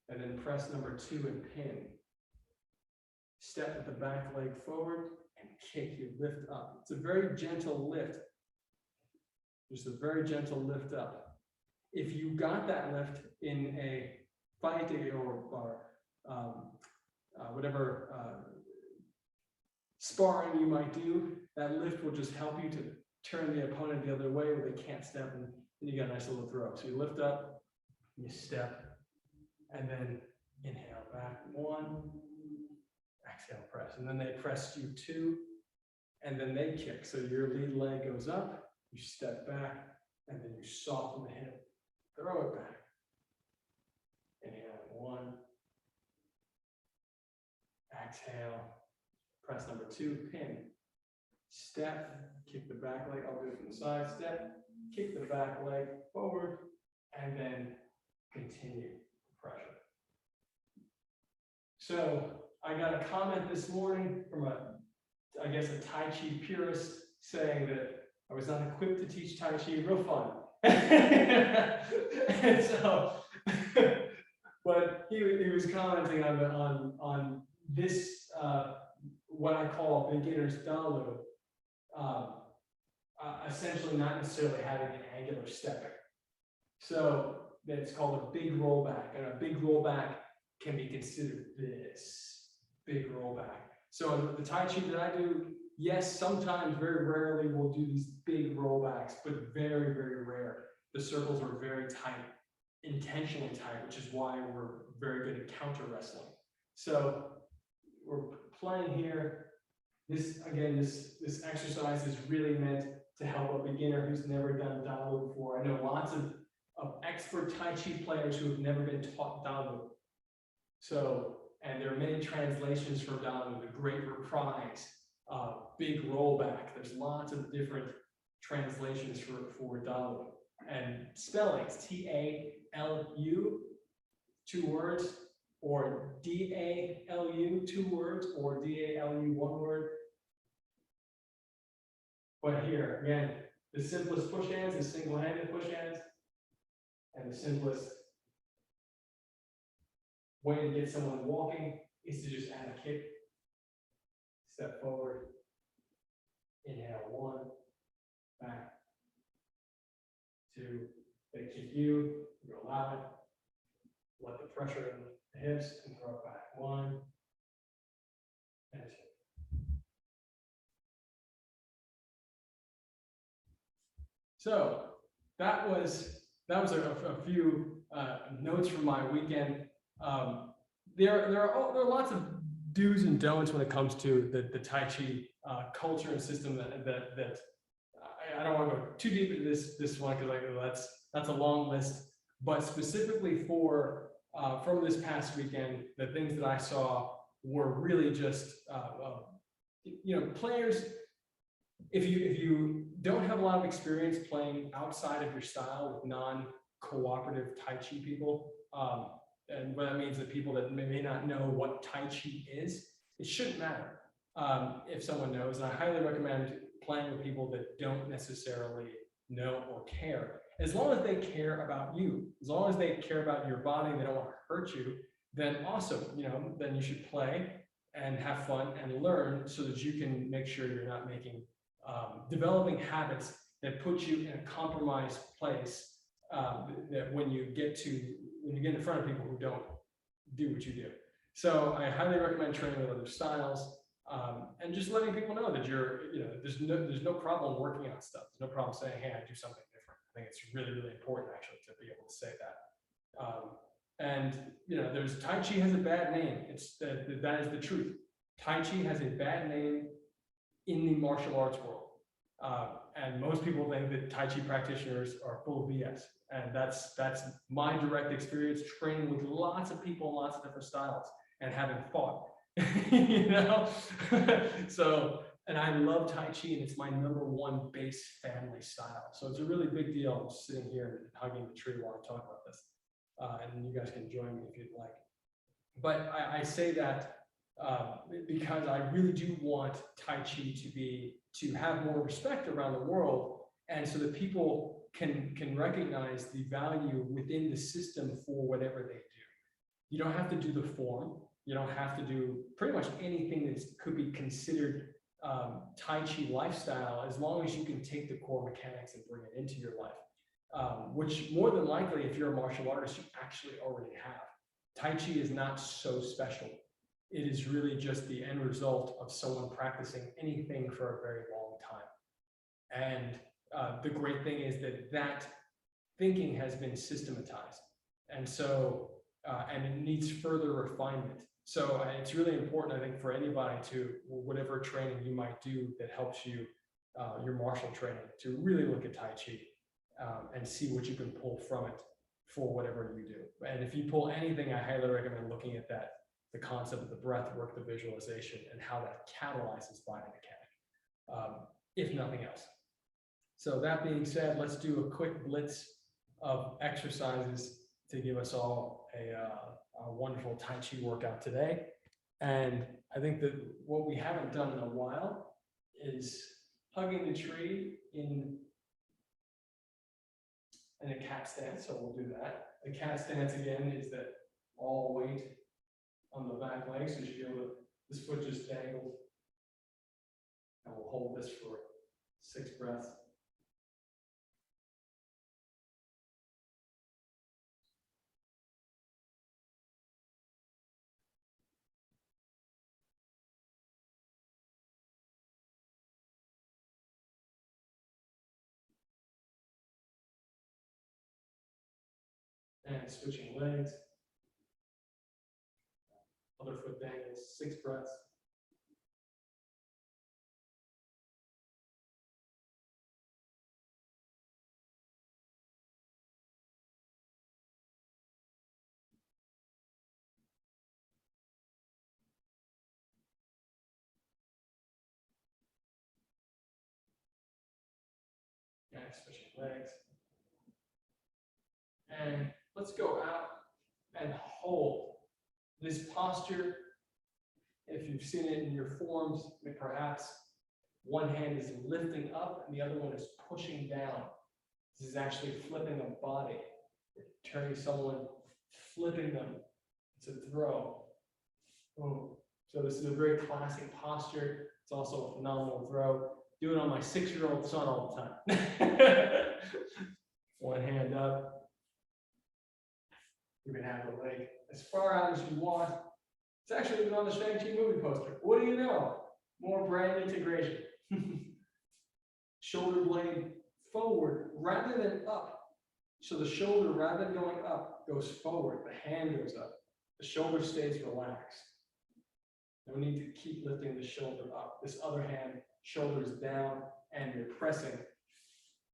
And then press number 2 and pin. Step with the back leg forward and kick. You lift up. It's a very gentle lift. Just a very gentle lift up. If you got that lift in a fight or whatever sparring you might do, that lift will just help you to turn the opponent the other way where they can't step, and then you got a nice little throw. So you lift up, you step, and then inhale back 1, exhale press, and then they press you 2, and then they kick. So your lead leg goes up, you step back, and then you soften the hip. throw it back. Inhale, 1. Exhale, press number 2, pin. Step, kick the back leg, I'll do it from the side, step, kick the back leg forward, and then continue pressure. So I got a comment this morning from I guess a Tai Chi purist saying that I was not equipped to teach Tai Chi, real fun. And so, but he was commenting on this, what I call beginner's Dalu, essentially not necessarily having an angular stepping. So it's called a big rollback, and a big rollback can be considered this big rollback. So the Tai Chi that I do, yes, sometimes, very rarely, we'll do these big rollbacks, but very, very rare. The circles are very tight, intentionally tight, which is why we're very good at counter wrestling. So we're playing here. This, again, this exercise is really meant to help a beginner who's never done Dalu before. I know lots of expert Tai Chi players who have never been taught Dalu. So, and there are many translations for Dalu, the Great Reprise, Big Rollback. There's lots of different translations for Dalu. And spellings, T-A-L-U, 2 words, or D-A-L-U, 2 words, or D-A-L-U, 1 word. But here, again, the simplest push hands is single-handed push hands, and the simplest way to get someone walking is to just add a kick. Step forward, inhale, 1, back, 2, they kick you allow it, let the pressure in the hips and throw it back, 1, and 2. So that was a few notes from my weekend. There are lots of do's and don'ts when it comes to the Tai Chi culture and system that I don't want to go too deep into this one because that's a long list. But specifically from this past weekend, the things that I saw were really just players. If you don't have a lot of experience playing outside of your style with non-cooperative Tai Chi people, and what that means that people that may not know what Tai Chi is, it shouldn't matter if someone knows. And I highly recommend playing with people that don't necessarily know or care. As long as they care about you, as long as they care about your body, they don't want to hurt you, then awesome. Then you should play and have fun and learn so that you can make sure you're not developing habits that put you in a compromised place that when you get in front of people who don't do what you do. So I highly recommend training with other styles and just letting people know that there's no problem working on stuff. There's no problem saying, hey, I do something different. I think it's really, really important actually to be able to say that. There's Tai Chi has a bad name. That is the truth. Tai Chi has a bad name in the martial arts world. And most people think that Tai Chi practitioners are full of BS. And that's my direct experience training with lots of people, lots of different styles, and having fought. So, and I love Tai Chi, and it's my #1 base family style. So it's a really big deal. I'm just sitting here and hugging the tree while I talk about this. And you guys can join me if you'd like. But I say that because I really do want Tai Chi to have more respect around the world, and so that people can recognize the value within the system for whatever they do. You don't have to do the form. You don't have to do pretty much anything that could be considered Tai Chi lifestyle, as long as you can take the core mechanics and bring it into your life, which more than likely, if you're a martial artist, you actually already have. Tai Chi is not so special. It is really just the end result of someone practicing anything for a very long time. And the great thing is that thinking has been systematized. And so, and it needs further refinement. So it's really important, I think, for anybody to, whatever training you might do that helps you, your martial training, to really look at Tai Chi and see what you can pull from it. for whatever you do. And if you pull anything, I highly recommend looking at that, the concept of the breath work, the visualization, and how that catalyzes body mechanic, if nothing else. So that being said, let's do a quick blitz of exercises to give us all a wonderful Tai Chi workout today. And I think that what we haven't done in a while is hugging the tree in a cat stance, so we'll do that. The cat stance again is that all weight on the back leg, so you should feel that this foot just dangled. And we'll hold this for 6 breaths. And switching legs. Other foot dangles, 6 breaths. And switching legs. And let's go out and hold this posture. If you've seen it in your forms, perhaps one hand is lifting up and the other one is pushing down. This is actually flipping a body. You're turning someone, flipping them. It's a throw. Boom. So this is a very classic posture. It's also a phenomenal throw. Do it on my 6-year-old son all the time. One hand up. You can have the leg as far out as you want. It's actually been on the Shang-Chi movie poster. What do you know? More brand integration. Shoulder blade forward rather than up. So the shoulder, rather than going up, goes forward. The hand goes up. The shoulder stays relaxed. No need to keep lifting the shoulder up. This other hand, shoulders down, and you're pressing.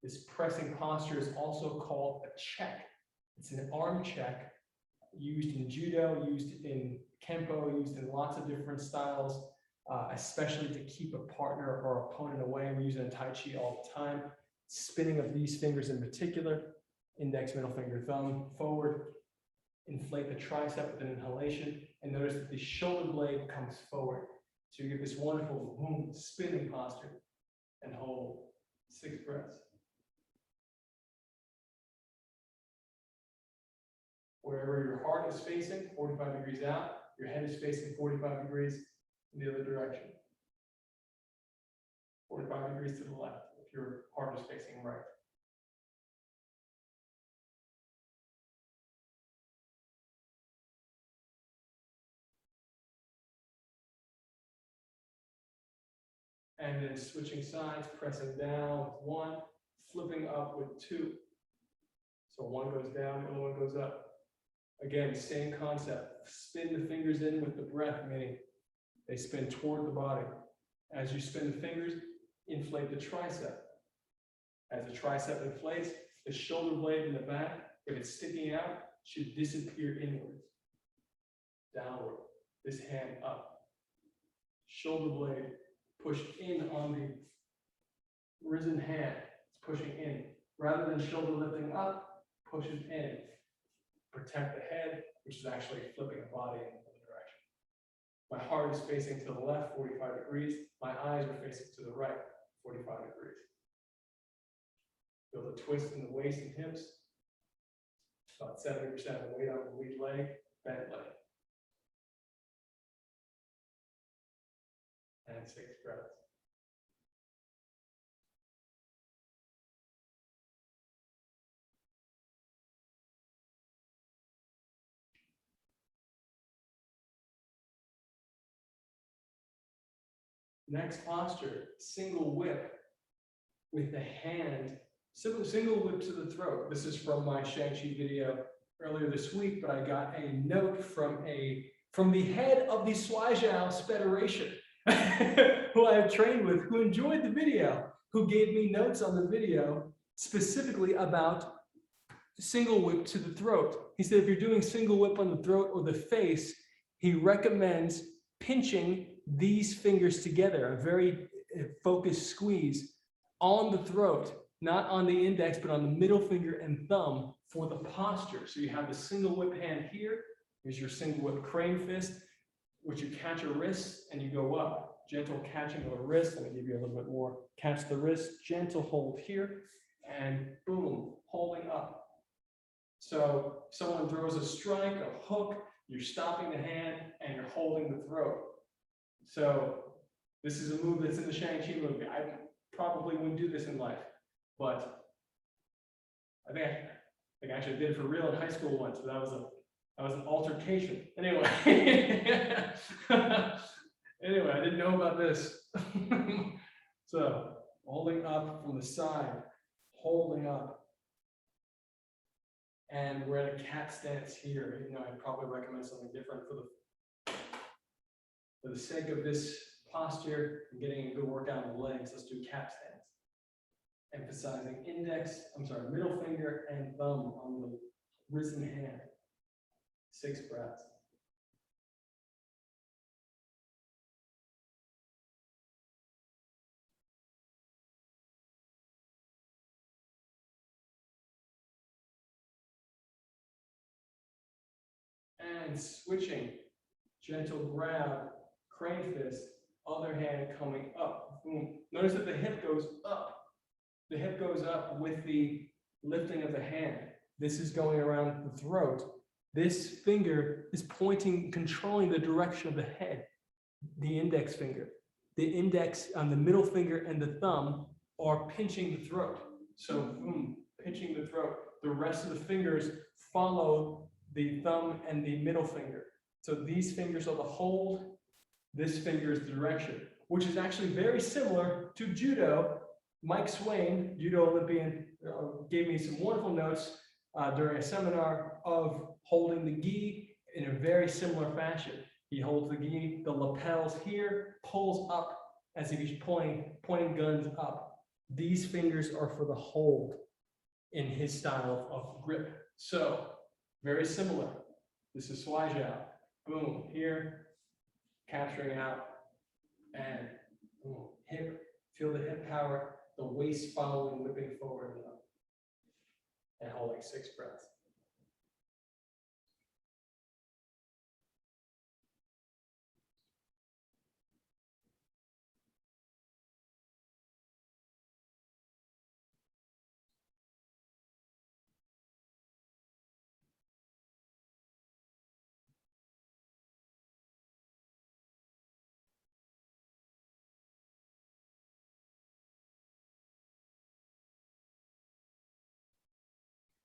This pressing posture is also called a check. It's an arm check used in judo, used in kempo, used in lots of different styles, especially to keep a partner or opponent away. We use it in Tai Chi all the time. Spinning of these fingers in particular, index, middle finger, thumb forward. Inflate the tricep with an inhalation, and notice that the shoulder blade comes forward. So you get this wonderful boom, spinning posture, and hold 6 breaths. Wherever your heart is facing, 45 degrees out, your head is facing 45 degrees in the other direction. 45 degrees to the left if your heart is facing right. And then switching sides, pressing down with 1, flipping up with 2. So one goes down, the other one goes up. Again, same concept. Spin the fingers in with the breath, meaning they spin toward the body. As you spin the fingers, inflate the tricep. As the tricep inflates, the shoulder blade in the back, if it's sticking out, should disappear inwards. Downward. This hand up. Shoulder blade pushed in on the risen hand. It's pushing in. Rather than shoulder lifting up, pushes in. Protect the head, which is actually flipping the body in the other direction. My heart is facing to the left, 45 degrees. My eyes are facing to the right, 45 degrees. Feel the twist in the waist and hips. About 70% of the weight on the lead leg, bent leg. And 6 breaths. Next posture, single whip with the hand, single whip to the throat. This is from my Shang-Chi video earlier this week, but I got a note from the head of the Shuaijiao Federation, who I have trained with, who enjoyed the video, who gave me notes on the video specifically about single whip to the throat. He said if you're doing single whip on the throat or the face, he recommends pinching these fingers together, a very focused squeeze on the throat, not on the index, but on the middle finger and thumb for the posture. So you have the single whip hand here. Here's your single whip crane fist, which you catch a wrist and you go up. Gentle catching of a wrist. Let me give you a little bit more. Catch the wrist, gentle hold here, and boom, holding up. So someone throws a strike, a hook, you're stopping the hand and you're holding the throat. So this is a move that's in the Shang-Chi movie. I probably wouldn't do this in life, but I think I actually did it for real in high school once, but that was an altercation. Anyway, anyway, I didn't know about this. So holding up from the side, holding up. And we're in a cat stance here. You know, I'd probably recommend something different for the sake of this posture and getting a good workout in the legs. Let's do cat stance. Emphasizing middle finger and thumb on the risen hand. 6 breaths. And switching, gentle grab, crane fist, other hand coming up. Boom. Notice that the hip goes up. The hip goes up with the lifting of the hand. This is going around the throat. This finger is pointing, controlling the direction of the head, the index finger. The index on the middle finger and the thumb are pinching the throat. So boom, pinching the throat. The rest of the fingers follow the thumb and the middle finger. So these fingers are the hold, this finger is the direction, which is actually very similar to judo. Mike Swain, judo Olympian, gave me some wonderful notes during a seminar of holding the gi in a very similar fashion. He holds the gi, the lapels here, pulls up as if he's pointing guns up. These fingers are for the hold in his style of grip. So very similar. This is Swai Jiao. Boom, here, capturing out, and boom, hip, feel the hip power, the waist following, whipping forward and up, and holding 6 breaths.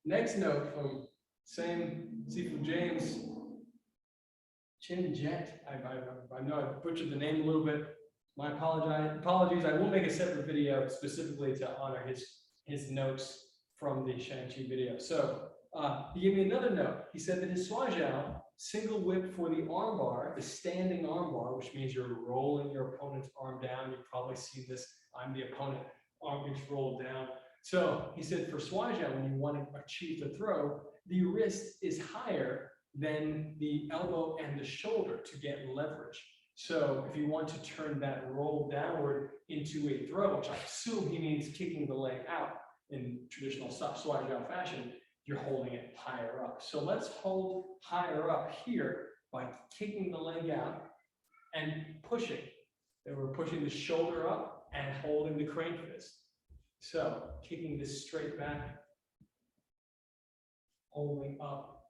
Next note from from James, Chin Jet. I know I butchered the name a little bit. My apologies. I will make a separate video specifically to honor his notes from the Shang-Chi video. So he gave me another note. He said that his Swai Jiao single whip for the armbar, the standing armbar, which means you're rolling your opponent's arm down. You've probably seen this. I'm the opponent. Arm gets rolled down. So he said for Swai Jiao, when you want to achieve the throw, the wrist is higher than the elbow and the shoulder to get leverage. So if you want to turn that roll downward into a throw, which I assume he means kicking the leg out in traditional Swai Jiao fashion, you're holding it higher up. So let's hold higher up here by kicking the leg out and pushing. Then we're pushing the shoulder up and holding the crane fist. So kicking this straight back, holding up,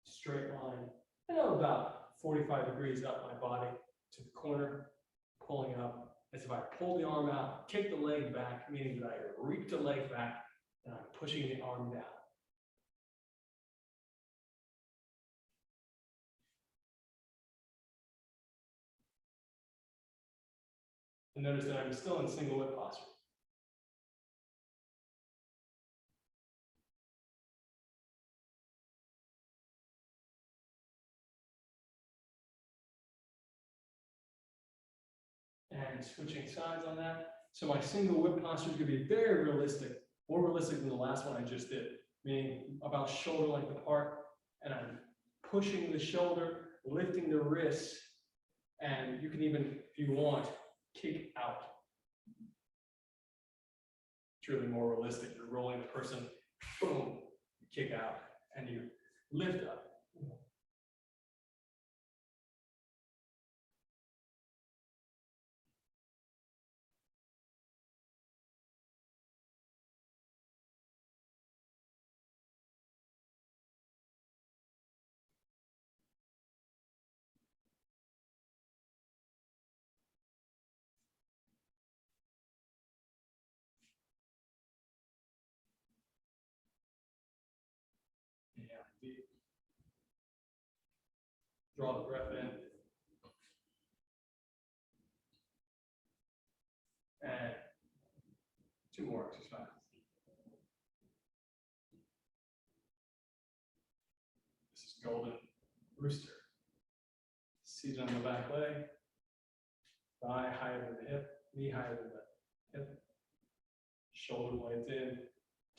straight line, and I'm about 45 degrees up my body to the corner, pulling up as if I pull the arm out, kick the leg back, meaning that I reach the leg back, and I'm pushing the arm down. And notice that I'm still in single whip posture. And switching sides on that. So my single whip posture is going to be very realistic. more realistic than the last one I just did, meaning about shoulder length apart, and I'm pushing the shoulder, lifting the wrists, and you can even, if you want, kick out. It's really more realistic. You're rolling the person, boom, you kick out, and you lift up. Yeah, deep. Draw the breath in. And 2 more exercises. This is golden rooster. Seated on the back leg, thigh higher than the hip, knee higher than the hip, shoulder blades in,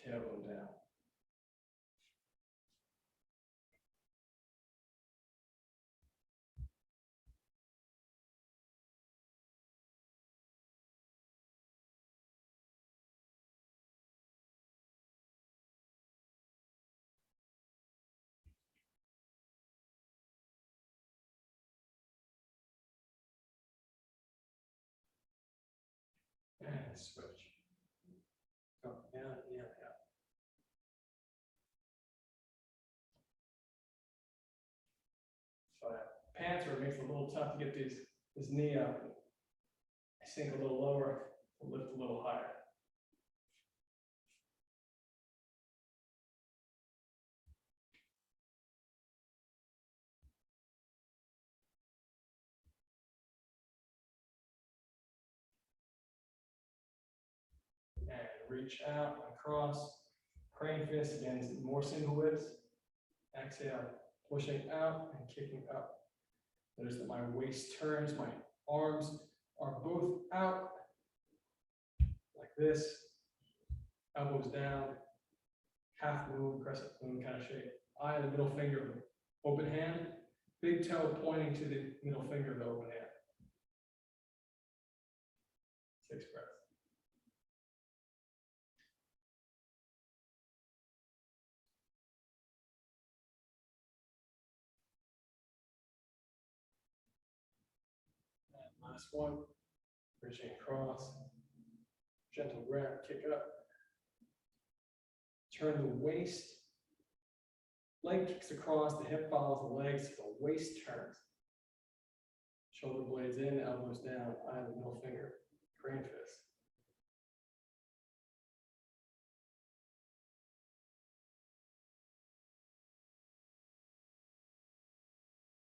tailbone down. And switch. Up, down, in, out. So that pants where it makes it a little tough to get this knee up. I sink a little lower, lift a little higher. And reach out, across, crane fist, again, more single lifts. Exhale, pushing out and kicking up. Notice that my waist turns, my arms are both out, like this, elbows down, half moon, crescent moon kind of shape. Eye of the middle finger, open hand, big toe pointing to the middle finger of the open hand. 6 breaths. And last one, reaching across, gentle grab, kick up. Turn the waist, leg kicks across, the hip follows the legs, the waist turns. Shoulder blades in, elbows down, eye of the middle finger, crane fist.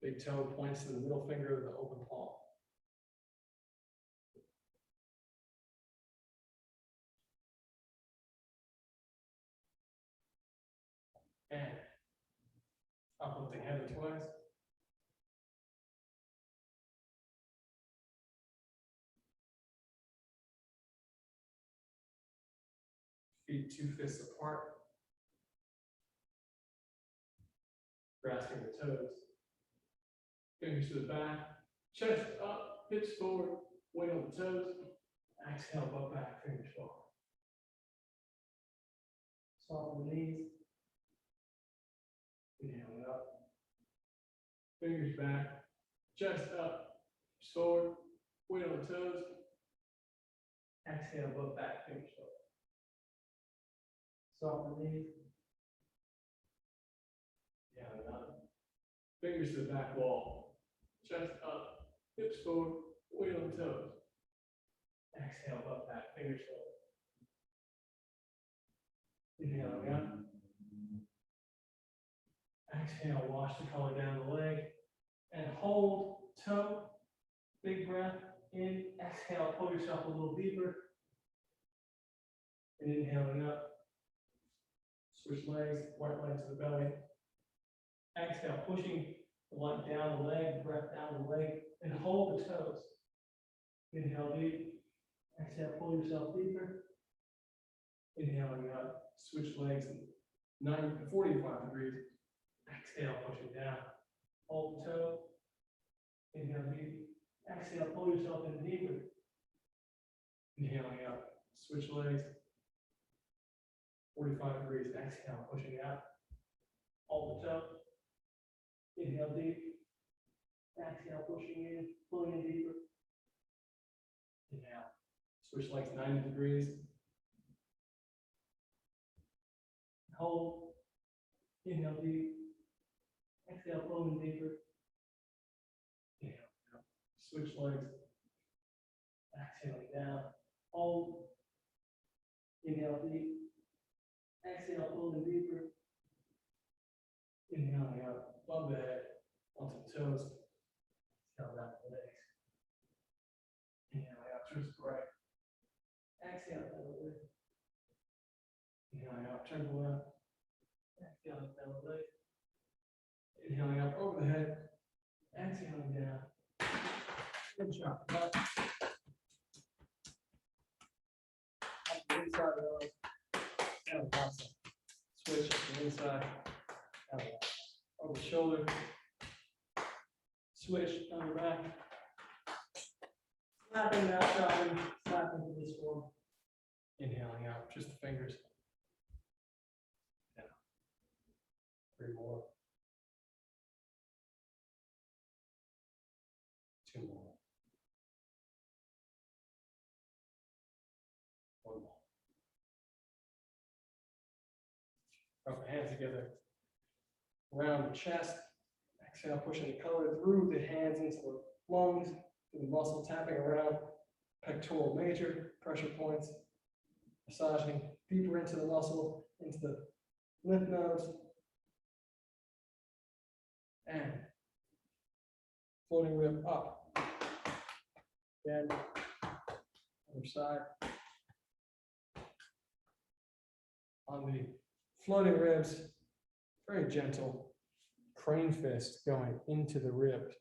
Big toe points to the middle finger of the open palm. And uplifting head twice. Feet 2 fists apart. Grasping the toes. Fingers to the back. Chest up, hips forward, weight on the toes. Exhale, butt back, fingers forward. Soften the knees. Inhale it up. Fingers back, chest up, hips forward, weight on the toes. Exhale, butt back, fingers forward. Soften the knees. Inhale it up. Fingers to the back wall. Chest up, hips forward, weight on the toes. Exhale, butt back, fingers forward. Inhale again. Exhale, wash the color down the leg. And hold, toe, big breath in. Exhale, pull yourself a little deeper. And inhaling up. Switch legs, right leg to the belly. Exhale, pushing the leg down the leg, breath down the leg, and hold the toes. Inhale deep. Exhale, pull yourself deeper. Inhaling up, switch legs, 45 degrees. Exhale, pushing down. Hold the toe. Inhale deep. Exhale, pull yourself in deeper. Inhaling up, switch legs. 45 degrees. Exhale, pushing out. Hold the toe. Inhale deep. Exhale, pushing in, pulling in deeper. Inhale. Switch legs 90 degrees. Hold. Inhale deep. Exhale, pulling in deeper. Inhale. Switch legs. Exhaling down. Hold. Inhale deep. Exhale, pulling deeper. Inhaling up above the head, onto the toes. Exhale down the legs. Inhaling up, twist to the right. Exhale down the leg. Inhaling up, turn to the left. Exhaling down the leg. Inhaling up over the head. Exhaling down. Good job. Up the inside of the leg. And awesome. Switch up the inside. Over the shoulder. Switch on the back. Slapping, not dropping. Slapping to this form. Inhaling out, just the fingers. Yeah. 3 more. 2 more. 1 more. Rub the hands together. Around the chest. Exhale, pushing the color through the hands into the lungs, through the muscle, tapping around pectoral major, pressure points, massaging deeper into the muscle, into the lymph nodes, and floating rib up. Again, other side. On the floating ribs, very gentle. Crane fist going into the ribs,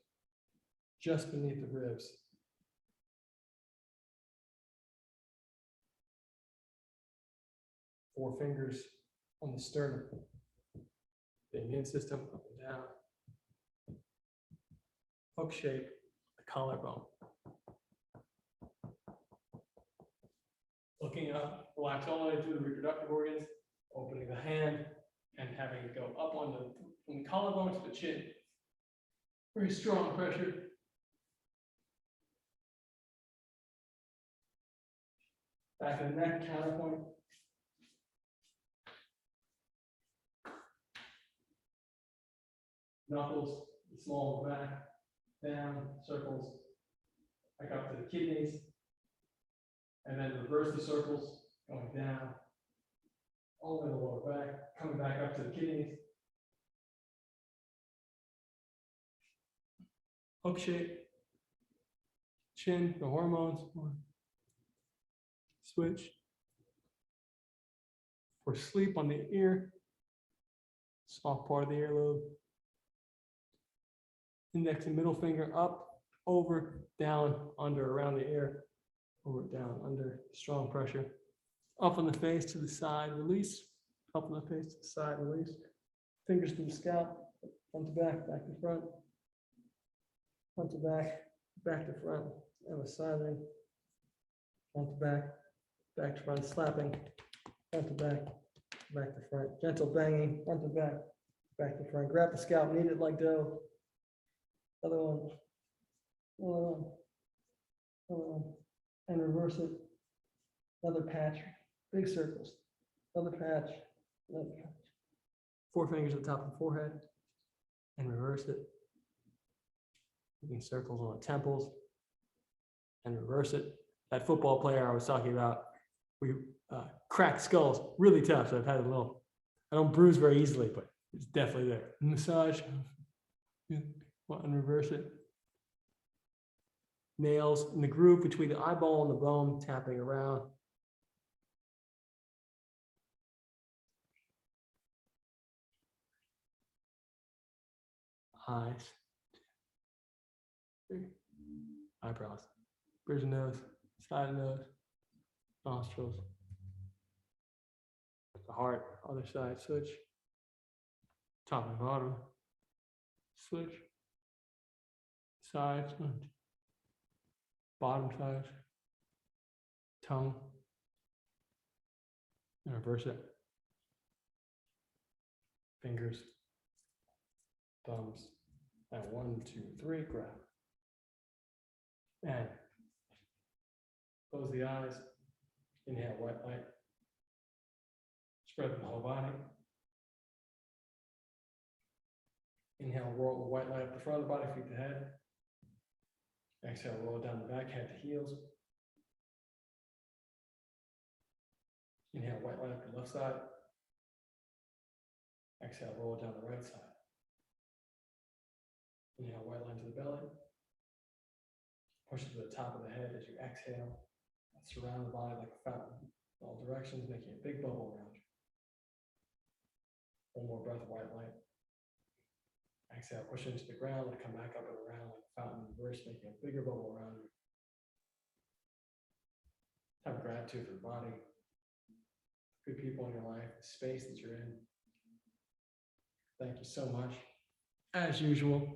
just beneath the ribs. Four fingers on the sternum. The immune system up and down. Hook shape, the collarbone. Looking up, relax all the way through the reproductive organs, opening the hand and having it go up on from the collarbone to the chin. Very strong pressure. Back of the neck, counterpoint. Knuckles, the small of the back, down, circles, back up to the kidneys, and then reverse the circles, going down, all the way to the lower back, coming back up to the kidneys. Hook shape, chin, the hormones, switch. For sleep on the ear, soft part of the earlobe. Index and middle finger up, over, down, under, around the ear, over, down, under, strong pressure. Up on the face to the side, release. Up on the face to the side, release. Fingers to the scalp, front to back, back to front. Front to back, back to front, and massaging. Front to back, back to front, slapping. Front to back, back to front. Gentle banging, front to back, back to front. Grab the scalp, knead it like dough. Other one. Other one. Other one. And reverse it. Another patch. Big circles. Another patch. Another patch. 4 fingers at the top of the forehead. And reverse it. Making circles on the temples. And reverse it. That football player I was talking about, we cracked skulls. Really tough. So I've had a little, I don't bruise very easily, but it's definitely there. Massage. And reverse it. Nails in the groove between the eyeball and the bone, tapping around. Eyes. Eyebrows. Bridge of nose. Side of nose. Nostrils. the heart, other side, switch. Top and bottom, switch. Side, switch. Bottom side. Tongue. And reverse it. Fingers. Thumbs. And 1, 2, 3, grab. And close the eyes. Inhale, white light. Spread the whole body. Inhale, roll the white light up the front of the body, feet to head. Exhale, roll it down the back, head to heels. Inhale, white light up the left side. Exhale, roll it down the right side. Inhale, white line to the belly. Push it to the top of the head as you exhale. Surround the body like a fountain in all directions, making a big bubble around you. One more breath of white light. Exhale, push into the ground and come back up and around like a fountain in reverse, making a bigger bubble around you. Have gratitude for the body, good people in your life, the space that you're in. Thank you so much. As usual,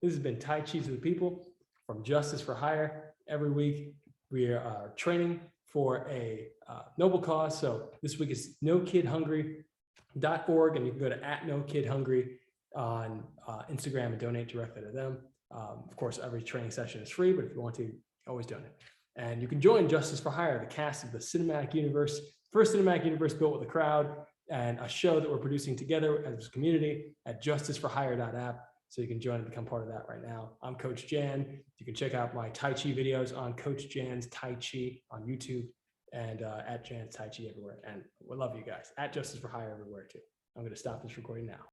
this has been Tai Chi to the People from Justice for Hire. Every week we are training for a noble cause. So this week is nokidhungry.org, and you can go to @nokidhungry on Instagram and donate directly to them. Of course, every training session is free, but if you want to, always donate. And you can join Justice for Hire, the cast of the cinematic universe, first cinematic universe built with a crowd, and a show that we're producing together as a community at justiceforhire.app. So you can join and become part of that right now. I'm Coach Jan. You can check out my Tai Chi videos on Coach Jan's Tai Chi on YouTube and at Jan's Tai Chi everywhere. And we love you guys. At Justice for Hire everywhere too. I'm going to stop this recording now.